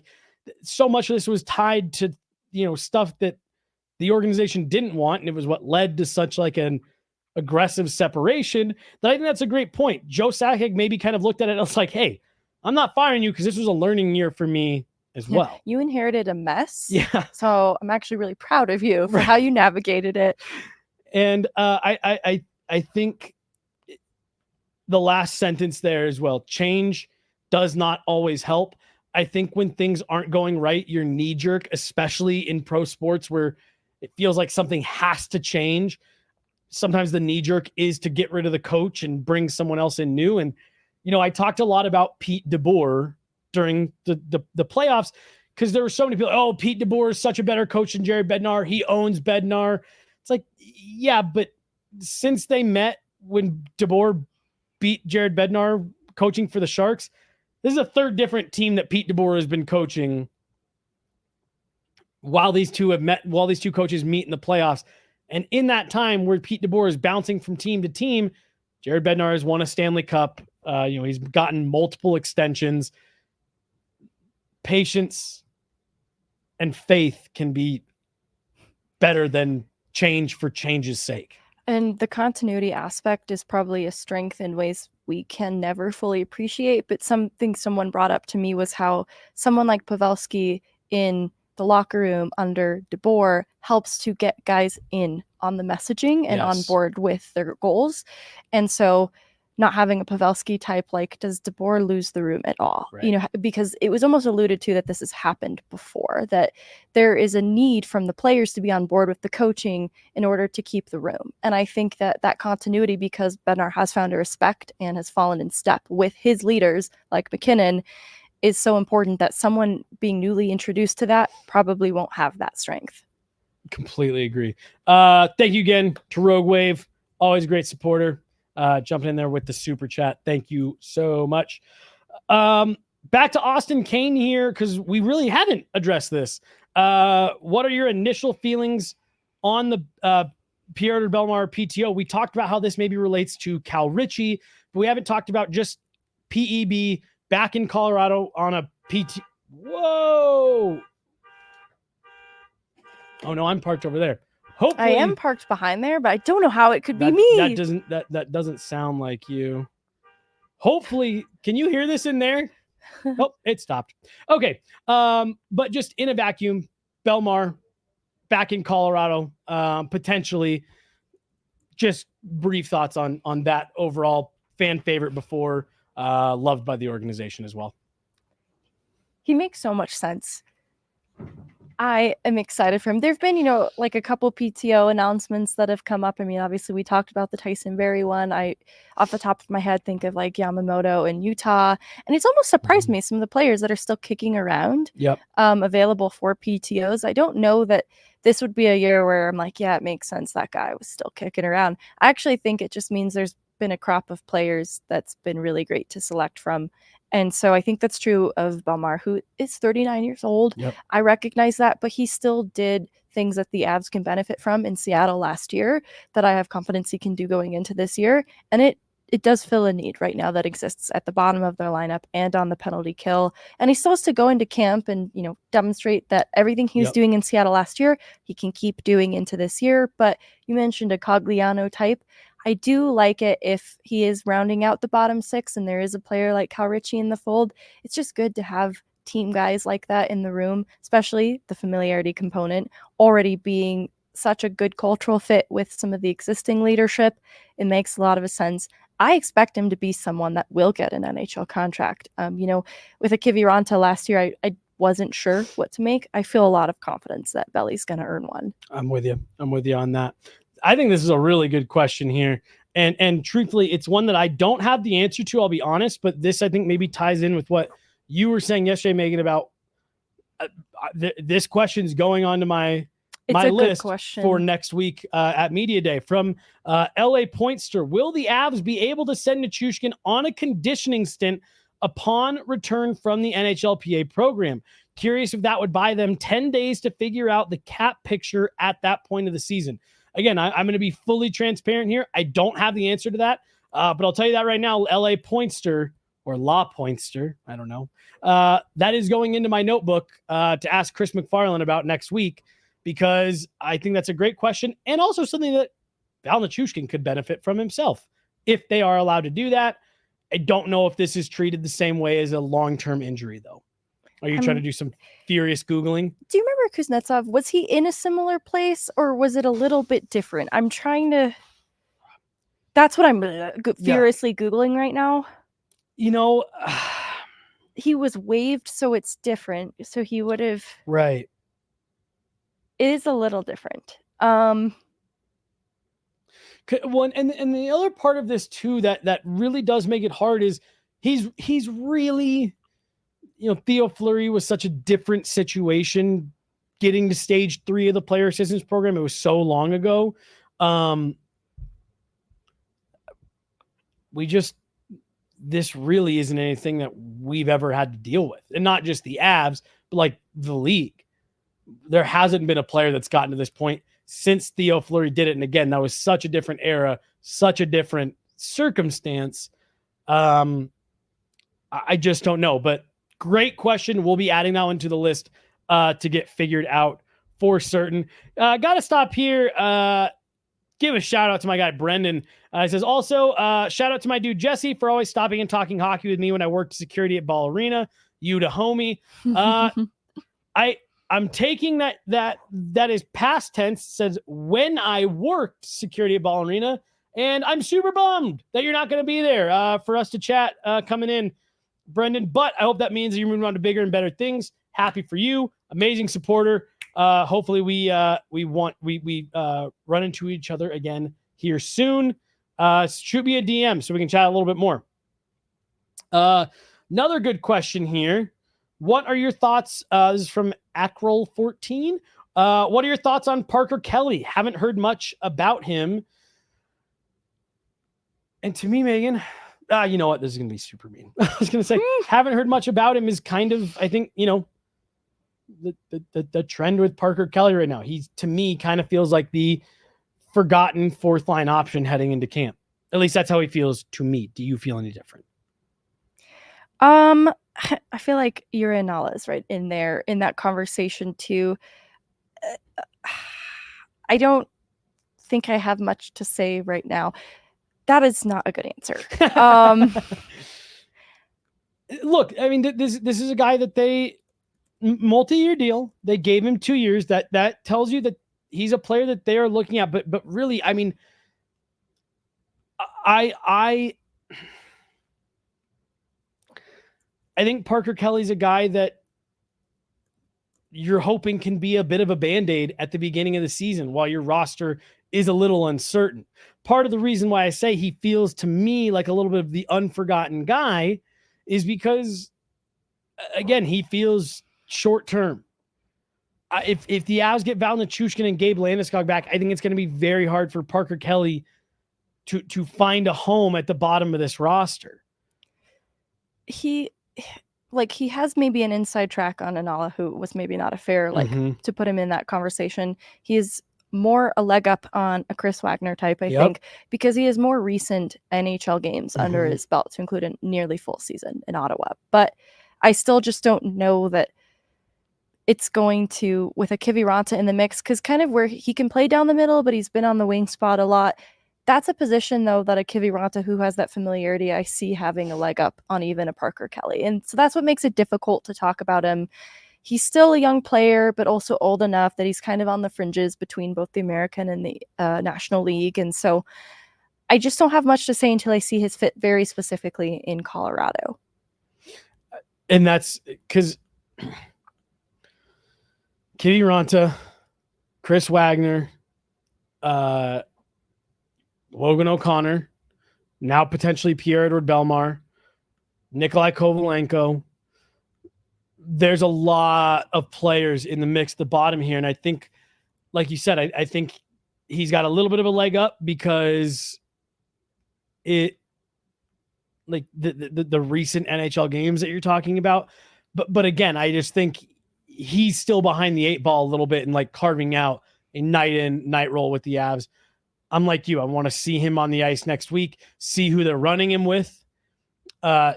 so much of this was tied to, stuff that the organization didn't want. And it was what led to such like an aggressive separation that I think that's a great point. Joe Sakic maybe kind of looked at it and was like, hey, I'm not firing you because this was a learning year for me as well. You inherited a mess. Yeah. So I'm actually really proud of you for how you navigated it. And I think the last sentence there as well, change does not always help. I think when things aren't going right, you're knee jerk, especially in pro sports where it feels like something has to change. Sometimes the knee jerk is to get rid of the coach and bring someone else in new. And, I talked a lot about Pete DeBoer during the playoffs because there were so many people, oh, Pete DeBoer is such a better coach than Jared Bednar. He owns Bednar. It's like, yeah, but since they met when DeBoer beat Jared Bednar coaching for the Sharks, this is a third different team that Pete DeBoer has been coaching while these two coaches meet in the playoffs. And in that time where Pete DeBoer is bouncing from team to team, Jared Bednar has won a Stanley Cup. He's gotten multiple extensions. Patience and faith can be better than change for change's sake. And the continuity aspect is probably a strength in ways we can never fully appreciate. But something someone brought up to me was how someone like Pavelski in the locker room under DeBoer helps to get guys in on the messaging and on board with their goals. And so not having a Pavelski type, like, does DeBoer lose the room at all? Right. You know, because it was almost alluded to that this has happened before, that there is a need from the players to be on board with the coaching in order to keep the room. And I think that that continuity, because Bednar has found a respect and has fallen in step with his leaders like McKinnon, is so important that someone being newly introduced to that probably won't have that strength. Completely agree. Thank you again to Rogue Wave. Always a great supporter. Jumping in there with the super chat. Thank you so much. Back to Austin Kane here, because we really haven't addressed this. What are your initial feelings on the Pierre Bellemare PTO? We talked about how this maybe relates to Cal Ritchie, but we haven't talked about just PEB back in Colorado on a PT. Whoa. Oh no, I'm parked over there. Hopefully, I am parked behind there, but I don't know how it could be me. That doesn't sound like you. Hopefully, can you hear this in there? Oh, it stopped. Okay. But just in a vacuum, Bellemare back in Colorado, potentially. Just brief thoughts on that overall fan favorite before loved by the organization as well. He makes so much sense. I am excited for him. There've been, like a couple PTO announcements that have come up. I mean, obviously we talked about the Tyson Berry one. I, off the top of my head, think of like Yamamoto in Utah, and it's almost surprised me some of the players that are still kicking around, available for PTOs. I don't know that this would be a year where I'm like, yeah, it makes sense that guy was still kicking around. I actually think it just means there's been a crop of players that's been really great to select from. And so I think that's true of Bellemare, who is 39 years old. Yep. I recognize that, but he still did things that the Avs can benefit from in Seattle last year that I have confidence he can do going into this year. And it does fill a need right now that exists at the bottom of their lineup and on the penalty kill. And he still has to go into camp and, demonstrate that everything he was doing in Seattle last year, he can keep doing into this year. But you mentioned a Cogliano type. I do like it if he is rounding out the bottom six and there is a player like Cal Ritchie in the fold. It's just good to have team guys like that in the room, especially the familiarity component already being such a good cultural fit with some of the existing leadership. It makes a lot of sense. I expect him to be someone that will get an NHL contract. With a Kiviranta last year, I wasn't sure what to make. I feel a lot of confidence that Belly's going to earn one. I'm with you on that. I think this is a really good question here. And truthfully, it's one that I don't have the answer to, I'll be honest, but this I think maybe ties in with what you were saying yesterday, Megan, about this question's going on to my list for next week at Media Day. From LA Pointster, will the Avs be able to send Nichushkin on a conditioning stint upon return from the NHLPA program? Curious if that would buy them 10 days to figure out the cap picture at that point of the season. Again, I'm going to be fully transparent here. I don't have the answer to that, but I'll tell you that right now. LA Pointster or La Pointster, I don't know. That is going into my notebook to ask Chris McFarland about next week, because I think that's a great question and also something that Val Nichushkin could benefit from himself if they are allowed to do that. I don't know if this is treated the same way as a long-term injury, though. Are you trying to do some furious Googling? Do you remember Kuznetsov? Was he in a similar place or was it a little bit different? I'm trying to... That's what I'm furiously Googling right now. He was waived, so it's different. So he would have... Right. It is a little different. Well, and the other part of this, too, that really does make it hard is he's really... Theo Fleury was such a different situation getting to stage 3 of the player assistance program. It was so long ago. This really isn't anything that we've ever had to deal with, and not just the Avs, but like the league. There hasn't been a player that's gotten to this point since Theo Fleury did it. And again, that was such a different era, such a different circumstance. I just don't know, but great question. We'll be adding that one to the list to get figured out for certain. Got to stop here. Give a shout out to my guy, Brendan. He says, also, shout out to my dude, Jesse, for always stopping and talking hockey with me when I worked security at Ball Arena. You to homie. I'm taking that is past tense. Says when I worked security at Ball Arena, and I'm super bummed that you're not going to be there for us to chat coming in, Brendan. But I hope that means that you're moving on to bigger and better things. Happy for you. Amazing supporter. Hopefully we run into each other again here soon. Shoot me a DM so we can chat a little bit more. Another good question here. What are your thoughts? This is from Acrol14. What are your thoughts on Parker Kelly? Haven't heard much about him. And to me, Megan, you know what? This is going to be super mean. I was going to say, haven't heard much about him is kind of, I think, the trend with Parker Kelly right now. He's, to me, kind of feels like the forgotten fourth line option heading into camp. At least that's how he feels to me. Do you feel any different? I feel like you're and Nala's right in there in that conversation too. I don't think I have much to say right now. That is not a good answer. Look, I mean, this is a guy that they multi-year deal. They gave him 2 years. That tells you that he's a player that they are looking at. But really, I mean, I think Parker Kelly's a guy that you're hoping can be a bit of a Band-Aid at the beginning of the season while your roster is a little uncertain. Part of the reason why I say he feels to me like a little bit of the unforgotten guy is because, again, he feels short-term. If the Avs get Val Nichushkin and Gabe Landeskog back, I think it's going to be very hard for Parker Kelly to find a home at the bottom of this roster. He has maybe an inside track on Anala, who was maybe not a fair, to put him in that conversation. He is more a leg up on a Chris Wagner type, I think, because he has more recent NHL games under his belt to include a nearly full season in Ottawa. But I still just don't know that it's going to, with a Kiviranta in the mix, because kind of where he can play down the middle, but he's been on the wing spot a lot. That's a position, though, that a Kiviranta who has that familiarity, I see having a leg up on even a Parker Kelly. And so that's what makes it difficult to talk about him. He's still a young player, but also old enough that he's kind of on the fringes between both the American and the National League. And so I just don't have much to say until I see his fit very specifically in Colorado. And that's because Kiviranta, Chris Wagner, Logan O'Connor, now potentially Pierre-Edouard Bellemare, Nikolai Kovalenko. There's a lot of players in the mix at the bottom here. And I think, like you said, I think he's got a little bit of a leg up because the recent NHL games that you're talking about. But again, I just think he's still behind the 8 ball a little bit and like carving out a night in, night roll with the Avs. I'm like you. I want to see him on the ice next week, see who they're running him with,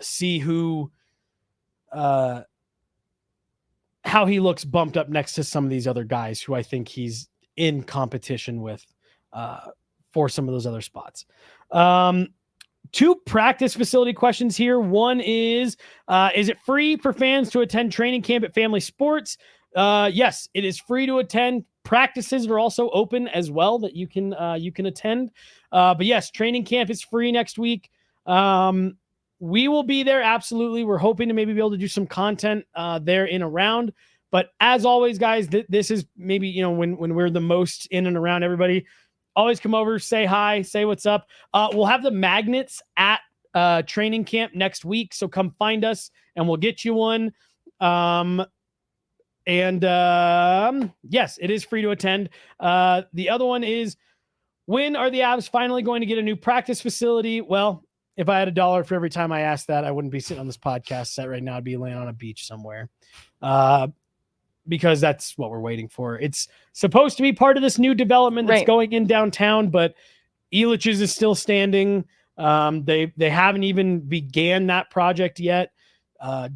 see who, how he looks bumped up next to some of these other guys who I think he's in competition with for some of those other spots. 2 practice facility questions here. One is it free for fans to attend training camp at Family Sports? Yes, it is free to attend. Practices are also open as well that you can attend. But yes, training camp is free next week. We will be there. Absolutely. We're hoping to maybe be able to do some content there in around. But as always, guys, this is maybe, when we're the most in and around everybody, always come over, say hi, say what's up. We'll have the magnets at training camp next week. So come find us and we'll get you one. Yes, it is free to attend. The other one is, when are the Avs finally going to get a new practice facility? Well, if I had $1 for every time I asked that, I wouldn't be sitting on this podcast set right now. I'd be laying on a beach somewhere. Because that's what we're waiting for. It's supposed to be part of this new development that's going in downtown, but Elitch's is still standing. They haven't even began that project yet.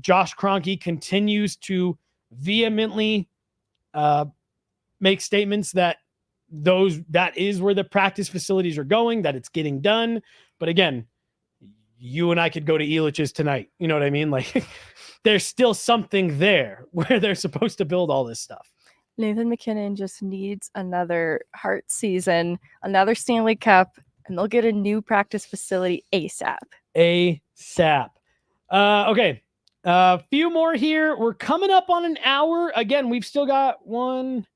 Josh Kroenke continues to vehemently make statements that is where the practice facilities are going, that it's getting done. But again, you and I could go to Elitch's tonight. You know what I mean? Like there's still something there where they're supposed to build all this stuff. Nathan MacKinnon just needs another Hart season, another Stanley Cup, and they'll get a new practice facility ASAP. ASAP. Okay. A few more here. We're coming up on an hour. Again, we've still got 1,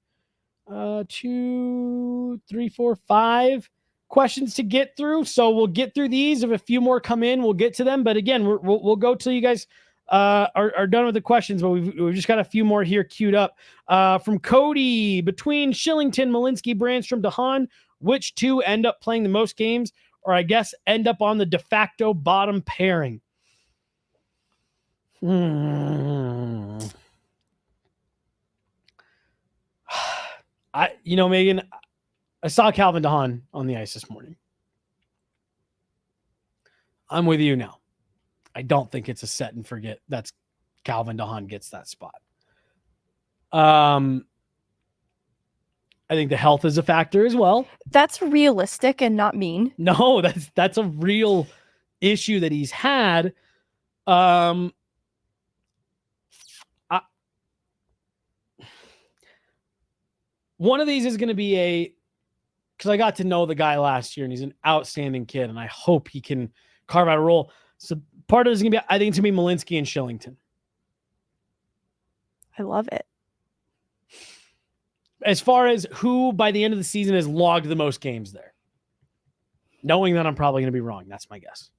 2, 3, 4, 5 questions to get through. So we'll get through these. If a few more come in, we'll get to them. But again, we'll go till you guys are done with the questions. But we've just got a few more here queued up. From Cody, between Shillington, Malinsky, Brandstrom, DeHaan, which two end up playing the most games, or I guess end up on the de facto bottom pairing? Megan, I saw Calvin DeHaan on the ice this morning. I'm with you now. I don't think it's a set and forget. That's Calvin DeHaan gets that spot. I think the health is a factor as well. That's realistic and not mean. No, that's a real issue that he's had. One of these is going to be because I got to know the guy last year and he's an outstanding kid and I hope he can carve out a role. So part of it is going to be, I think it's going to be Malinsky and Shillington. I love it. As far as who by the end of the season has logged the most games there, knowing that I'm probably going to be wrong. That's my guess.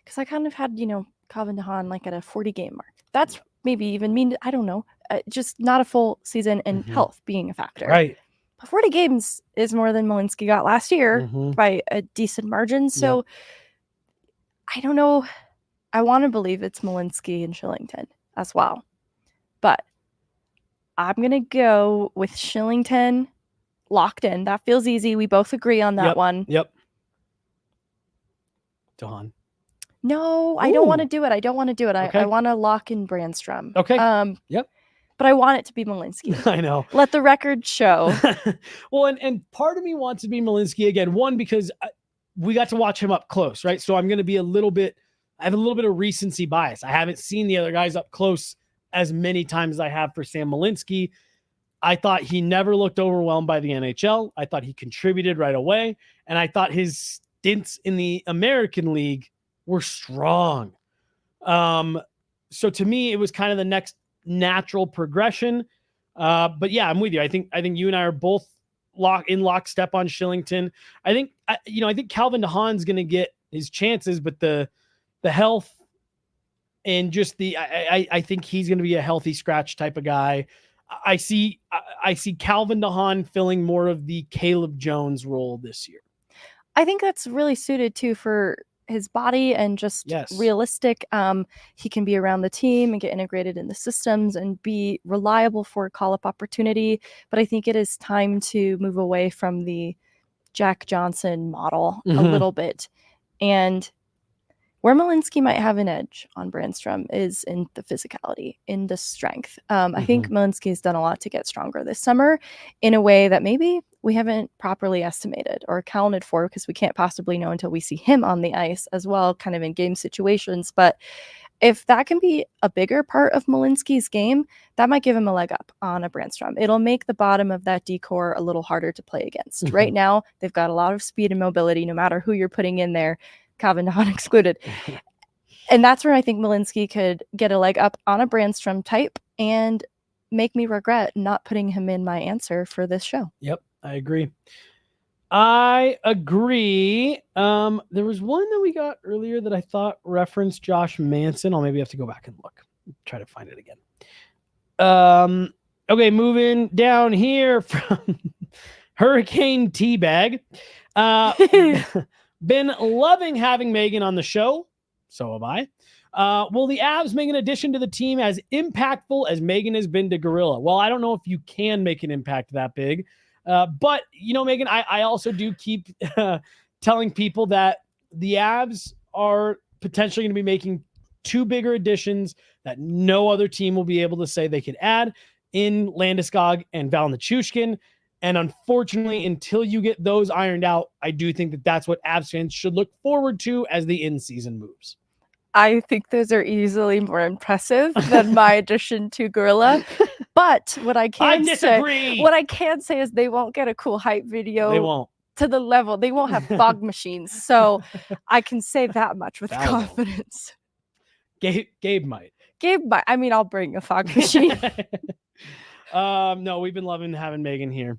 Because I kind of had, Calvin DeHaan like at a 40 game mark. That's maybe even mean, I don't know, just not a full season and health being a factor. Right. But 40 games is more than Malinsky got last year by a decent margin. So I don't know. I want to believe it's Malinsky and Shillington as well. But I'm going to go with Shillington locked in. That feels easy. We both agree on that one. Yep. DeHaan. No, I don't want to do it. Okay. I want to lock in Brandstrom. Okay. Yep. But I want it to be Malinsky. I know. Let the record show. Well, and part of me wants to be Malinsky again. One, because we got to watch him up close, right? So I'm going to be I have a little bit of recency bias. I haven't seen the other guys up close as many times as I have for Sam Malinsky. I thought he never looked overwhelmed by the NHL. I thought he contributed right away. And I thought his stints in the American League were strong. So to me, it was kind of the next natural progression. But yeah, I'm with you. I think you and I are both lockstep on Shillington. I think Calvin DeHaan's going to get his chances, but the health and just I think he's going to be a healthy scratch type of guy. I see Calvin DeHaan filling more of the Caleb Jones role this year. I think that's really suited too for his body and just realistic. He can be around the team and get integrated in the systems and be reliable for a call-up opportunity. But I think it is time to move away from the Jack Johnson model a little bit. And where Malinsky might have an edge on Brandstrom is in the physicality, in the strength. I think Malinsky has done a lot to get stronger this summer in a way that maybe we haven't properly estimated or accounted for, because we can't possibly know until we see him on the ice as well, kind of in game situations. But if that can be a bigger part of Malinsky's game, that might give him a leg up on a Brandstrom. It'll make the bottom of that D-core a little harder to play against. Right now, they've got a lot of speed and mobility, no matter who you're putting in there, Calvin DeHaan excluded. And that's where I think Malinsky could get a leg up on a Brandstrom type and make me regret not putting him in my answer for this show. Yep, I agree. There was one that we got earlier that I thought referenced Josh Manson. I'll maybe have to go back and look. Try to find it again. Okay, moving down here from Hurricane Teabag. Been loving having Megan on the show. So have I. Will the Avs make an addition to the team as impactful as Megan has been to Gorilla? Well, I don't know if you can make an impact that big. But, Megan, I also do keep telling people that the Avs are potentially going to be making two bigger additions that no other team will be able to say they could add in Landeskog and Val Nichushkin. And unfortunately, until you get those ironed out, I do think that that's what Avs fans should look forward to as the in-season moves. I think those are easily more impressive than my addition to Gorilla. But what I can say is they won't get a cool hype video. They won't. To the level. They won't have fog machines. So I can say that much with confidence. Gabe might. I mean, I'll bring a fog machine. No, we've been loving having Megan here.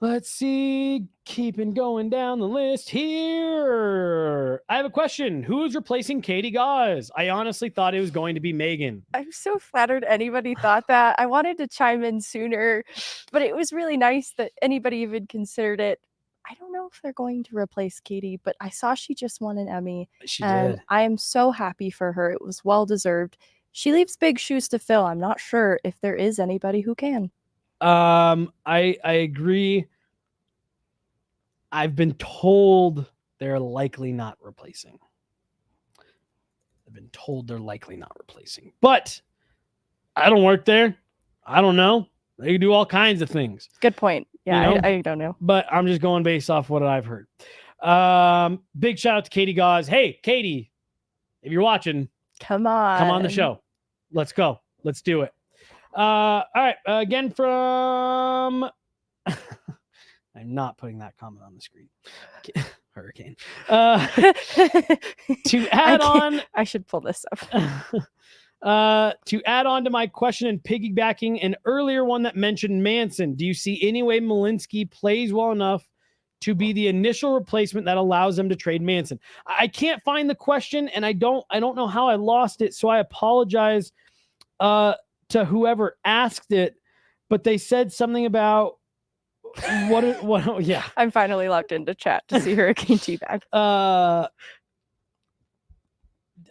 Let's see. Keeping going down the list here. I have a question. Who's replacing Katie Gauze? I honestly thought it was going to be Megan. I'm so flattered anybody thought that. I wanted to chime in sooner, but it was really nice that anybody even considered it. I don't know if they're going to replace Katie, but I saw she just won an Emmy. She did. I am so happy for her. It was well deserved. She leaves big shoes to fill. I'm not sure if there is anybody who can. I agree. I've been told they're likely not replacing. But I don't work there. I don't know. They can do all kinds of things. Good point. Yeah, you know? I don't know. But I'm just going based off what I've heard. Big shout out to Katie Gauze. Hey, Katie, if you're watching, come on the show. Let's go. Let's do it. All right. Again from... I'm not putting that comment on the screen. Hurricane. To add on... I should pull this up. To add on to my question and piggybacking an earlier one that mentioned Manson, do you see any way Malinsky plays well enough to be the initial replacement that allows them to trade Manson? I can't find the question, and I don't know how I lost it, so I apologize to whoever asked it, but they said something about what yeah. I'm finally logged into chat to see Hurricane T-Bag.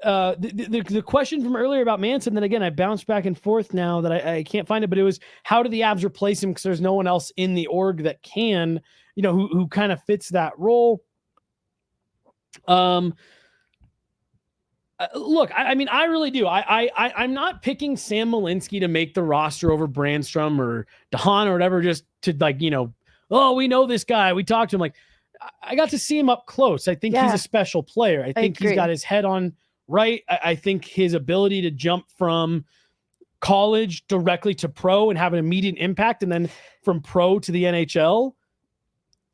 The question from earlier about Manson, then again, I bounced back and forth now that I can't find it, but it was, how do the Avs replace him? Because there's no one else in the org that can, who kind of fits that role. Look, I mean, I really do. I'm not picking Sam Malinsky to make the roster over Brandstrom or DeHaan or whatever, just to we know this guy. We talked to him. Like, I got to see him up close. I think he's a special player. I think he's got his head on right. I think his ability to jump from college directly to pro and have an immediate impact, and then from pro to the NHL.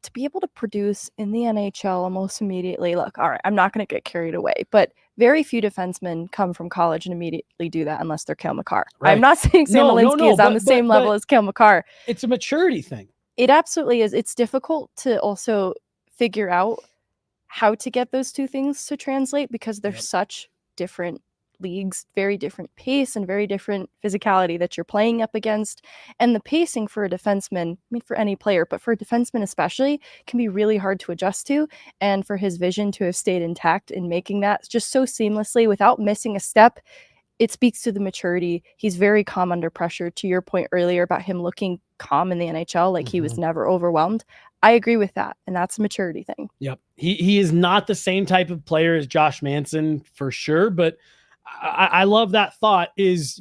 To be able to produce in the NHL almost immediately. Look, all right, I'm not going to get carried away, but very few defensemen come from college and immediately do that unless they're Cale Makar. Right. I'm not saying Sam Malinsky is on the same level as Cale Makar. It's a maturity thing. It absolutely is. It's difficult to also figure out how to get those two things to translate because they're such different leagues, very different pace and very different physicality that you're playing up against. And the pacing for a defenseman, I mean, for any player, but for a defenseman especially, can be really hard to adjust to. And for his vision to have stayed intact in making that just so seamlessly without missing a step, it speaks to the maturity. He's very calm under pressure. To your point earlier about him looking calm in the NHL, like he was never overwhelmed. I agree with that. And that's a maturity thing. Yep. He is not the same type of player as Josh Manson for sure, but I love that thought is,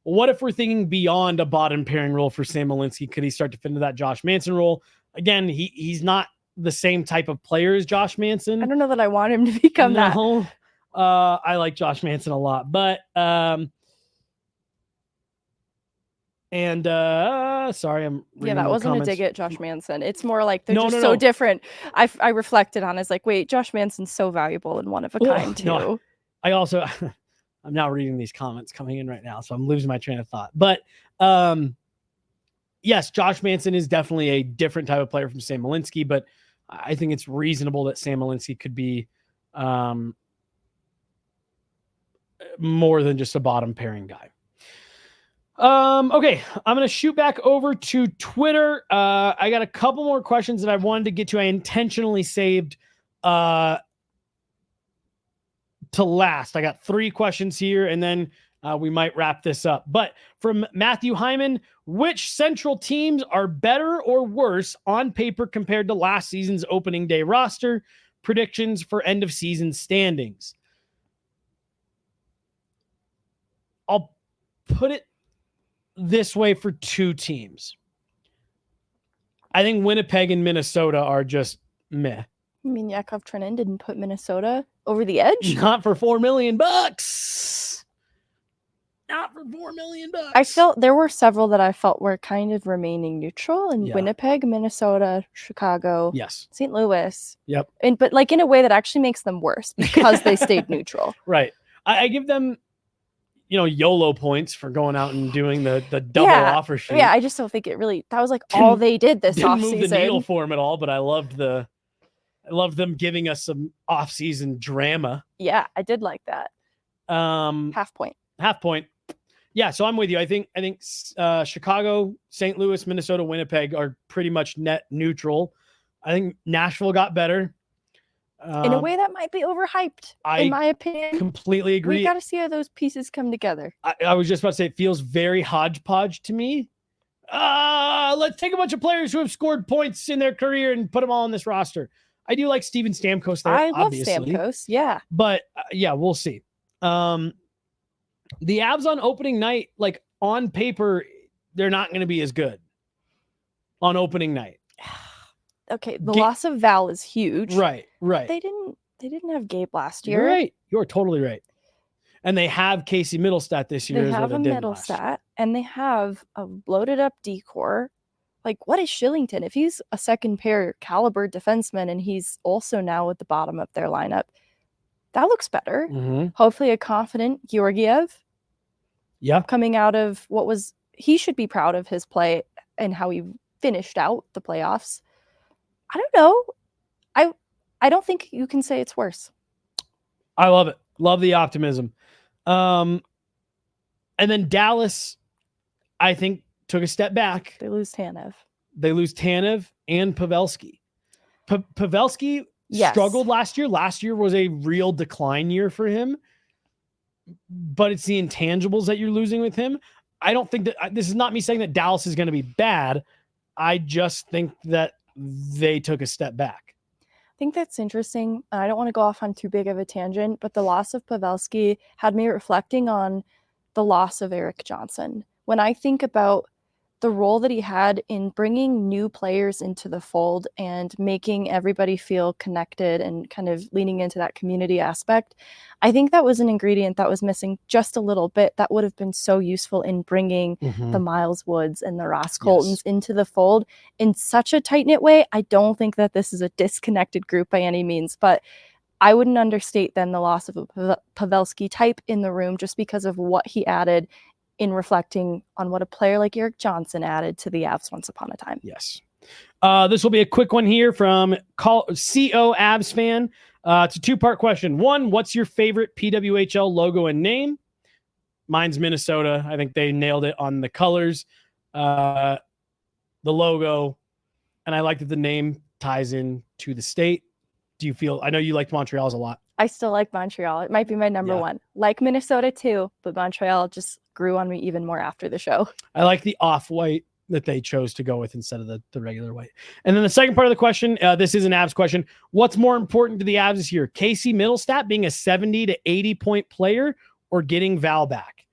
what if we're thinking beyond a bottom pairing role for Sam Malinsky? Could he start to fit into that Josh Manson role? Again, he's not the same type of player as Josh Manson. I don't know that I want him to become that. I like Josh Manson a lot, but sorry, I'm reading that wasn't comments. A dig at Josh Manson. It's more like they're so different. I reflected on it as like, wait, Josh Manson's so valuable and one of a kind too. No, I also I'm now reading these comments coming in right now, so I'm losing my train of thought. But yes, Josh Manson is definitely a different type of player from Sam Malinsky, but I think it's reasonable that Sam Malinsky could be more than just a bottom pairing guy. Okay, I'm going to shoot back over to Twitter. I got a couple more questions that I wanted to get to. I intentionally saved to last. I got 3 questions here, and then we might wrap this up. But from Matthew Hyman, which Central teams are better or worse on paper compared to last season's opening day roster? predictions for end of season standings. I'll put it this way for two teams. I think Winnipeg and Minnesota are just meh. You mean Yakov Trenin didn't put Minnesota over the edge? Not for $4 million. Not for $4 million. I felt there were several that I felt were kind of remaining neutral in Winnipeg, Minnesota, Chicago, St. Louis. Yep. But like in a way that actually makes them worse because they stayed neutral. Right. I give them, YOLO points for going out and doing the double offer sheet. Yeah, I just don't think it really, that was like all they did this offseason. Didn't move the needle for them at all, but I loved them giving us some off-season drama. Yeah, I did like that. Half point. Yeah, so I'm with you. I think Chicago, St. Louis, Minnesota, Winnipeg are pretty much net neutral. I think Nashville got better. In a way that might be overhyped, in my opinion. Completely agree. We got to see how those pieces come together. I was just about to say, it feels very hodgepodge to me. Let's take a bunch of players who have scored points in their career and put them all on this roster. I do like Steven Stamkos there, obviously. Love Stamkos, yeah. But, we'll see. The Avs on opening night, like on paper, they're not going to be as good on opening night. Okay, the loss of Val is huge. Right. They didn't have Gabe last year. You're right. You're totally right. And they have Casey Middlestat this year. They have a Middlestat, and they have a loaded up decor. Like, what is Shillington? If he's a second pair caliber defenseman and he's also now at the bottom of their lineup, that looks better. Mm-hmm. Hopefully a confident Georgiev. Yeah. Coming out of he should be proud of his play and how he finished out the playoffs. I don't know. I don't think you can say it's worse. I love it. Love the optimism. And then Dallas, I think, took a step back. They lose Tanev and Pavelski. Pavelski struggled last year. Last year was a real decline year for him. But it's the intangibles that you're losing with him. I don't think that this is not me saying that Dallas is going to be bad. I just think that they took a step back. I think that's interesting. I don't want to go off on too big of a tangent, but the loss of Pavelski had me reflecting on the loss of Eric Johnson. When I think about the role that he had in bringing new players into the fold and making everybody feel connected and kind of leaning into that community aspect, I think that was an ingredient that was missing just a little bit that would have been so useful in bringing the Miles Woods and the Ross Coltons into the fold in such a tight-knit way. I don't think that this is a disconnected group by any means, but I wouldn't understate then the loss of a Pavelski type in the room just because of what he added in reflecting on what a player like Eric Johnson added to the Avs once upon a time. Yes. This will be a quick one here from CO Avs fan. It's a two-part question. One, what's your favorite PWHL logo and name? Mine's Minnesota. I think they nailed it on the colors, the logo, and I like that the name ties in to the state. I know you liked Montreal's a lot. I still like Montreal. It might be my number one. Like Minnesota too, but Montreal just grew on me even more after the show. I like the off-white that they chose to go with instead of the regular white. And then the second part of the question, this is an Avs question. What's more important to the Avs this year? Casey Middlestat being a 70 to 80 point player or getting Val back?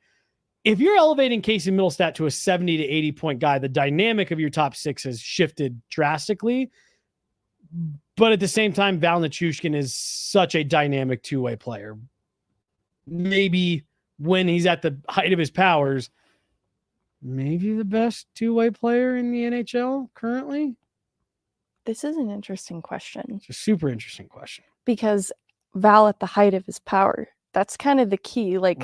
If you're elevating Casey Middlestat to a 70 to 80 point guy, the dynamic of your top six has shifted drastically. But at the same time, Val Nichushkin is such a dynamic two-way player. Maybe when he's at the height of his powers, maybe the best two-way player in the NHL currently? This is an interesting question. It's a super interesting question. Because Val at the height of his power, that's kind of the key. Like,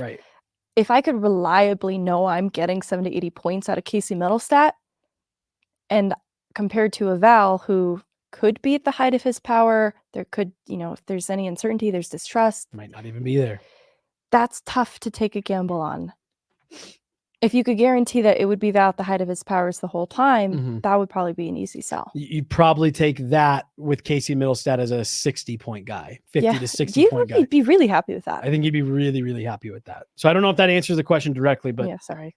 if I could reliably know I'm getting 70 to 80 points out of Casey Middlestat, and compared to a Val who could be at the height of his power, there could, if there's any uncertainty, there's distrust. Might not even be there. That's tough to take a gamble on. If you could guarantee that it would be Val at the height of his powers the whole time, that would probably be an easy sell. You'd probably take that with Casey Middlestat as a 60-point guy, 50 to 60-point guy. You'd be really happy with that. I think you'd be really, really happy with that. So I don't know if that answers the question directly, but yeah, sorry.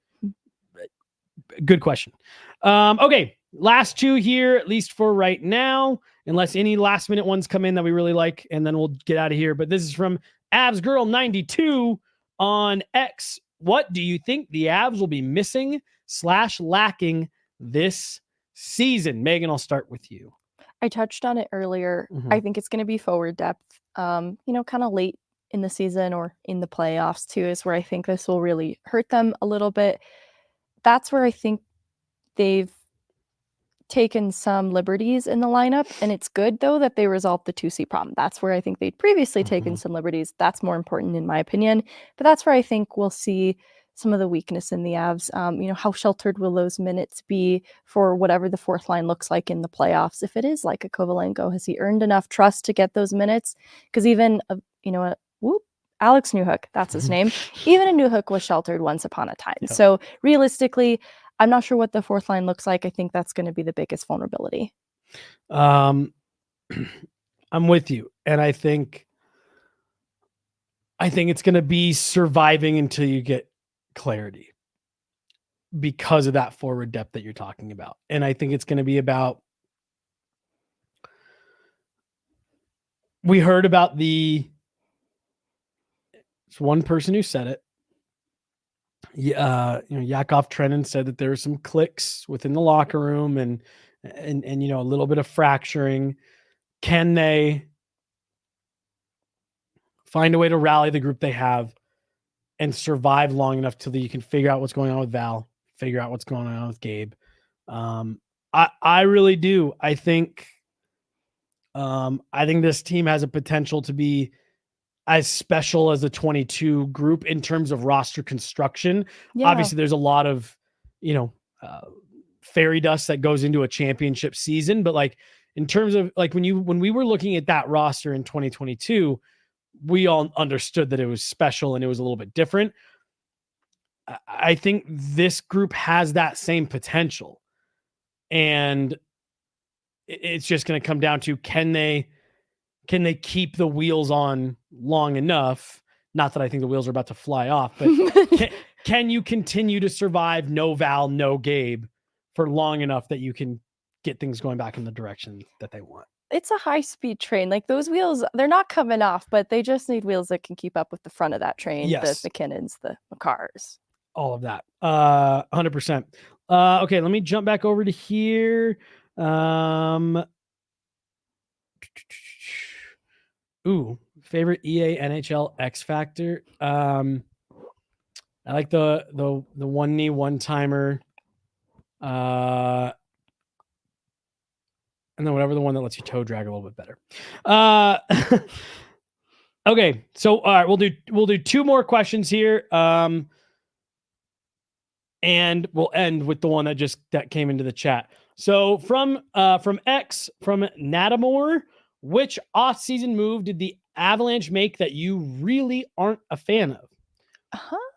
Good question. Okay, last two here, at least for right now. unless any last minute ones come in that we really like, and then we'll get out of here. But this is from Avs Girl 92 on X. What do you think the Avs will be missing / lacking this season? Megan, I'll start with you. I touched on it earlier. Mhm. I think it's going to be forward depth. Kind of late in the season or in the playoffs too is where I think this will really hurt them a little bit. That's where I think they've taken some liberties in the lineup, and it's good though that they resolved the 2C problem. That's where I think they'd previously taken some liberties. That's more important in my opinion, but that's where I think we'll see some of the weakness in the Avs. How sheltered will those minutes be for whatever the fourth line looks like in the playoffs? If it is like a Kovalenko, has he earned enough trust to get those minutes? Because even Alex Newhook, that's his name. Even a Newhook was sheltered once upon a time. Yep. So realistically, I'm not sure what the fourth line looks like. I think that's going to be the biggest vulnerability. I'm with you. And I think it's going to be surviving until you get clarity because of that forward depth that you're talking about. And I think it's going to be about, we heard about it's one person who said it. Yakov Trenin said that there were some clicks within the locker room and a little bit of fracturing. Can they find a way to rally the group they have and survive long enough till you can figure out what's going on with Val, figure out what's going on with Gabe? I really do. I think this team has a potential to be as special as the 22 group in terms of roster construction. Yeah. Obviously there's a lot of, fairy dust that goes into a championship season, but like in terms of like when we were looking at that roster in 2022, we all understood that it was special and it was a little bit different. I think this group has that same potential, and it's just going to come down to, can they keep the wheels on long enough? Not that I think the wheels are about to fly off, but can you continue to survive no Val, no Gabe for long enough that you can get things going back in the direction that they want? It's a high-speed train. Like those wheels, they're not coming off, but they just need wheels that can keep up with the front of that train. Yes. The McKinnons, the McCars. All of that. 100%. Okay, let me jump back over to here. Favorite EA NHL X Factor. I like the one knee one timer. And then whatever the one that lets you toe drag a little bit better. Okay, so all right, we'll do two more questions here. And we'll end with the one that came into the chat. So from X, from Natamore, which off-season move did the Avalanche make that you really aren't a fan of?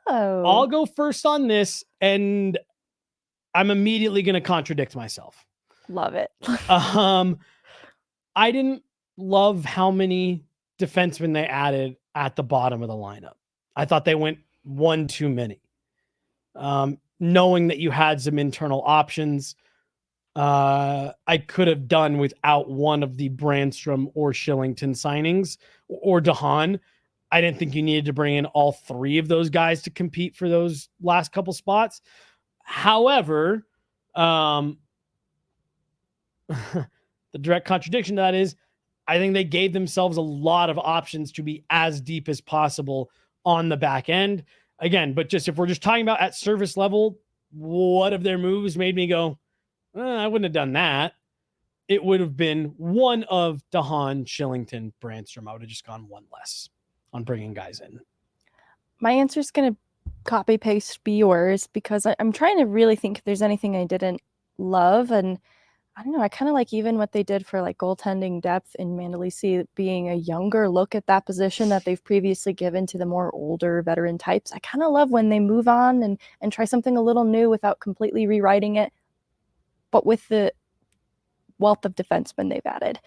Oh. I'll go first on this, and I'm immediately going to contradict myself. Love it. I didn't love how many defensemen they added at the bottom of the lineup. I thought they went one too many. Knowing that you had some internal options, I could have done without one of the Brandstrom or Shillington signings or DeHaan. I didn't think you needed to bring in all three of those guys to compete for those last couple spots. However, the direct contradiction to that is I think they gave themselves a lot of options to be as deep as possible on the back end. Again, but just if we're just talking about at service level, what of their moves made me go, I wouldn't have done that. It would have been one of DeHaan, Shillington, Brandstrom. I would have just gone one less on bringing guys in. My answer is going to copy paste be yours because I'm trying to really think if there's anything I didn't love. And I don't know, I kind of like even what they did for like goaltending depth in Mandalisi being a younger look at that position that they've previously given to the more older veteran types. I kind of love when they move on and try something a little new without completely rewriting it, but with the wealth of defensemen they've added.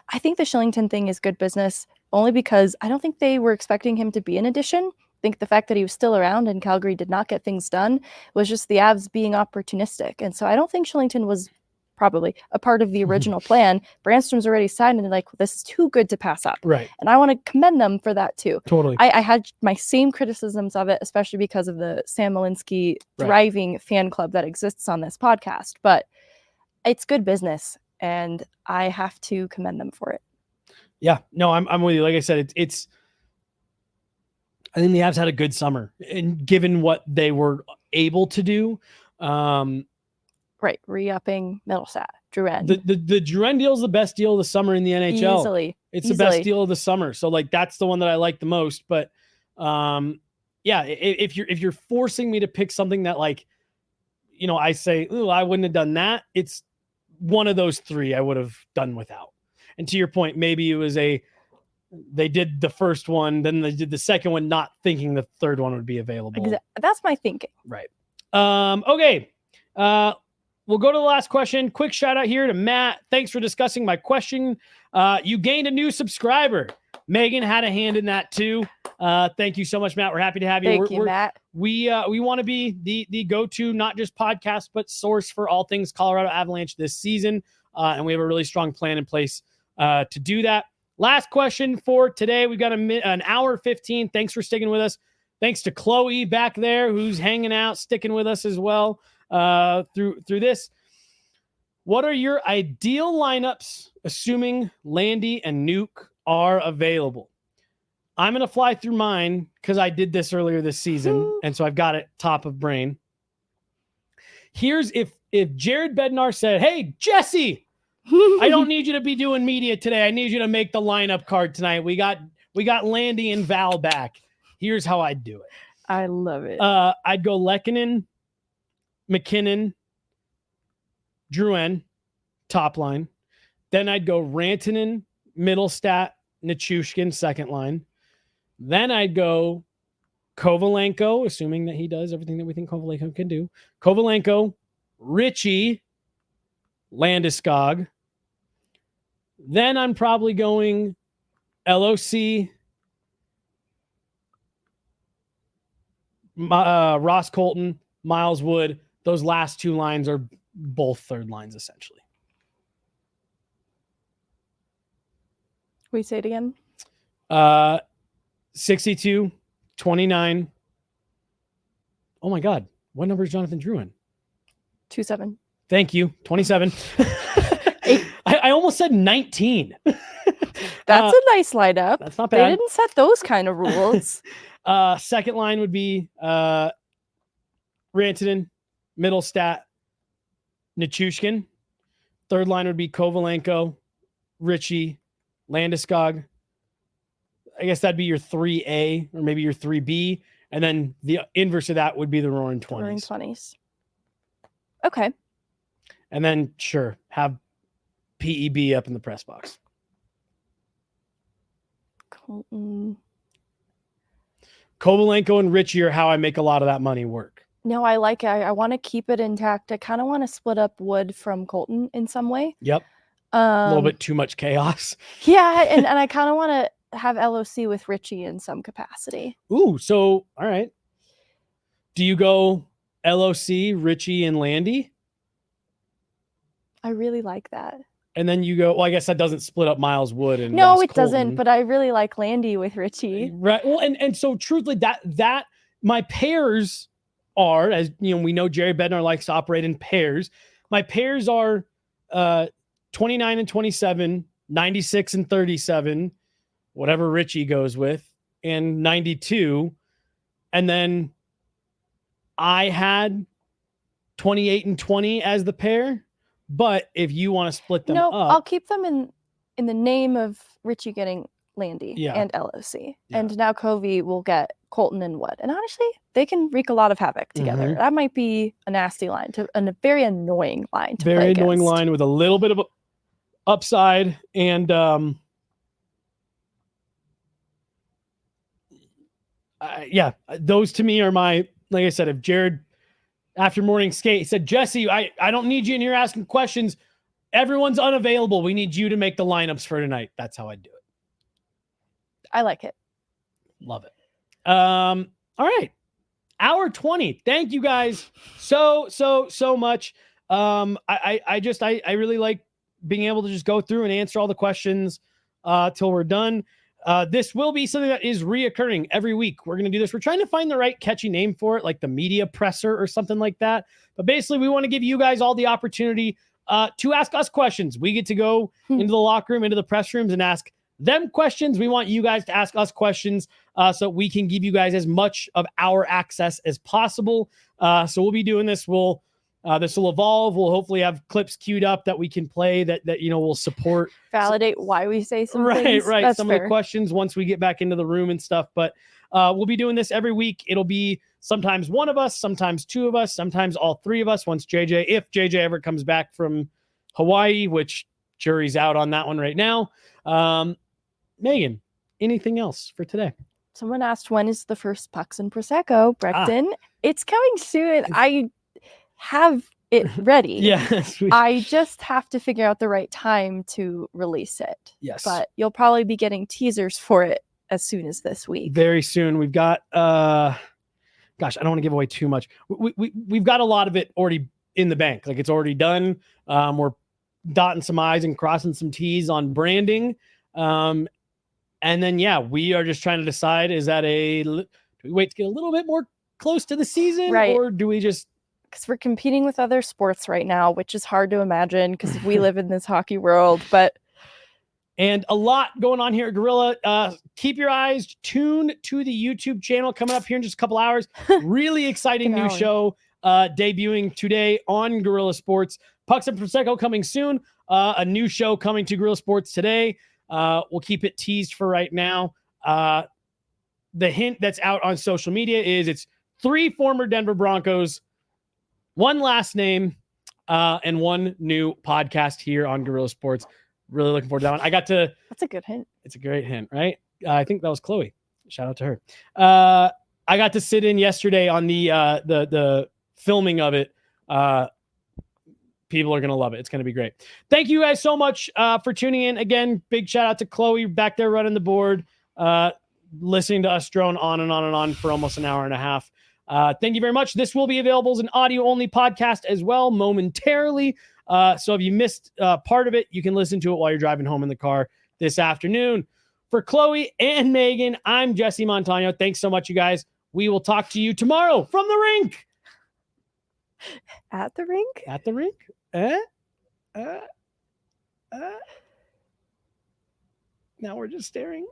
I think the Shillington thing is good business only because I don't think they were expecting him to be an addition. I think the fact that he was still around and Calgary did not get things done was just the Avs being opportunistic. And so I don't think Shillington was probably a part of the original plan. Brandstrom's already signed, and they're like, this is too good to pass up. Right. And I want to commend them for that too. Totally. I had my same criticisms of it, especially because of the Sam Malinsky thriving fan club that exists on this podcast. But it's good business, and I have to commend them for it. Yeah, no, I'm with you. Like I said, it's I think the Avs had a good summer, and given what they were able to do, right, re-upping Middlestat, Drouin. The Drouin deal is the best deal of the summer in the NHL. Easily, it's the best deal of the summer. So like that's the one that I like the most. But yeah, if you're forcing me to pick something that like, you know, I say, ooh, I wouldn't have done that. It's one of those three I would have done without. And to your point, maybe it was they did the first one, then they did the second one, not thinking the third one would be available. That's my thinking. Right. Okay. We'll go to the last question. Quick shout out here to Matt. Thanks for discussing my question. You gained a new subscriber. Megan had a hand in that too. Thank you so much, Matt. We're happy to have you. Thank you, Matt. We want to be the go-to, not just podcast, but source for all things Colorado Avalanche this season. And we have a really strong plan in place to do that. Last question for today. We've got an hour 15. Thanks for sticking with us. Thanks to Chloe back there who's hanging out, sticking with us as well through this. What are your ideal lineups, assuming Landy and Nuke are available? I'm going to fly through mine because I did this earlier this season, and so I've got it top of brain. Here's if Jared Bednar said, hey, Jesse, I don't need you to be doing media today. I need you to make the lineup card tonight. We got Landy and Val back. Here's how I'd do it. I love it. I'd go Lehkonen, McKinnon, Drouin, top line. Then I'd go Rantanen, Middlestat, Nichushkin, second line. Then I'd go Kovalenko, assuming that he does everything that we think Kovalenko can do. Kovalenko, Ritchie, Landeskog. Then I'm probably going LOC, Ross Colton, Miles Wood. Those last two lines are both third lines, essentially. We say it again. 62, 29. Oh my God. What number is Jonathan Drouin? 27. Thank you. 27. I almost said 19. That's a nice lineup. That's not bad. They didn't set those kind of rules. Second line would be Rantanen, Middlestat, Nichushkin. Third line would be Kovalenko, Ritchie, Landeskog. I guess that'd be your 3A or maybe your 3B. And then the inverse of that would be the Roaring 20s. Roaring 20s. Okay. And then, sure, have PEB up in the press box. Colton. Kovalenko and Ritchie are how I make a lot of that money work. No, I like it. I want to keep it intact. I kind of want to split up Wood from Colton in some way. Yep. A little bit too much chaos. Yeah, and I kind of want to have LOC with Ritchie in some capacity. Ooh, so, all right. Do you go LOC, Ritchie, and Landy? I really like that. And then you go, well, I guess that doesn't split up Miles Wood and no, Ross it doesn't. Colton. But I really like Landy with Ritchie. Right. Well, and so truthfully, that my pairs are, as you know, we know Jerry Bednar likes to operate in pairs. My pairs are 29 and 27, 96 and 37, whatever Ritchie goes with, and 92. And then I had 28 and 20 as the pair. But if you want to split them up, I'll keep them in the name of Ritchie getting Landy and LOC. Yeah. And now Covey will get Colton and Wood. And honestly, they can wreak a lot of havoc together. That might be a nasty line, a very annoying line to play very annoying against. line with a little bit of upside. And yeah, those to me are my, like I said, if Jared after morning skate, he said, Jesse, I don't need you in here asking questions. Everyone's unavailable. We need you to make the lineups for tonight. That's how I do it. I like it. Love it. All right. Hour 20. Thank you guys so much. I really like being able to just go through and answer all the questions till we're done. This will be something that is reoccurring every week. We're going to do this. We're trying to find the right catchy name for it, like the media presser or something like that. But basically, we want to give you guys all the opportunity to ask us questions. We get to go into the locker room, into the press rooms, and ask them questions. We want you guys to ask us questions so we can give you guys as much of our access as possible. So we'll be doing this. This will evolve. We'll hopefully have clips queued up that we can play that will support, validate why we say some right, things. right. That's Some fair. of the questions once we get back into the room and stuff. But we'll be doing this every week. It'll be sometimes one of us, sometimes two of us, sometimes all three of us. If JJ ever comes back from Hawaii, which jury's out on that one right now. Megan, anything else for today? Someone asked, when is the first Pucks and Prosecco, Brecton? It's coming soon. I have it ready. Yes. I just have to figure out the right time to release it. Yes. But you'll probably be getting teasers for it as soon as this week. Very soon. We've got, gosh, I don't want to give away too much. We've got a lot of it already in the bank. Like, it's already done. We're dotting some I's and crossing some T's on branding. And then, we are just trying to decide, do we wait to get a little bit more close to the season? Right. Or do we just... Because we're competing with other sports right now, which is hard to imagine because we live in this hockey world. And a lot going on here at Gorilla. Keep your eyes tuned to the YouTube channel coming up here in just a couple hours. Really exciting new show debuting today on Gorilla Sports. Pucks and Prosecco coming soon. A new show coming to Gorilla Sports today. We'll keep it teased for right now. The hint that's out on social media is it's 3 former Denver Broncos, 1 last name, and 1 new podcast here on Gorilla Sports. Really looking forward to that one. That's a good hint. It's a great hint, right? I think that was Chloe. Shout out to her. I got to sit in yesterday on the filming of it. People are going to love it. It's going to be great. Thank you guys so much for tuning in. Again, big shout out to Chloe back there running the board, listening to us drone on and on and on for almost an hour and a half. Thank you very much. This will be available as an audio-only podcast as well momentarily. So if you missed part of it, you can listen to it while you're driving home in the car this afternoon. For Chloe and Megan, I'm Jesse Montano. Thanks so much, you guys. We will talk to you tomorrow from the rink. At the rink? At the rink? Now we're just staring.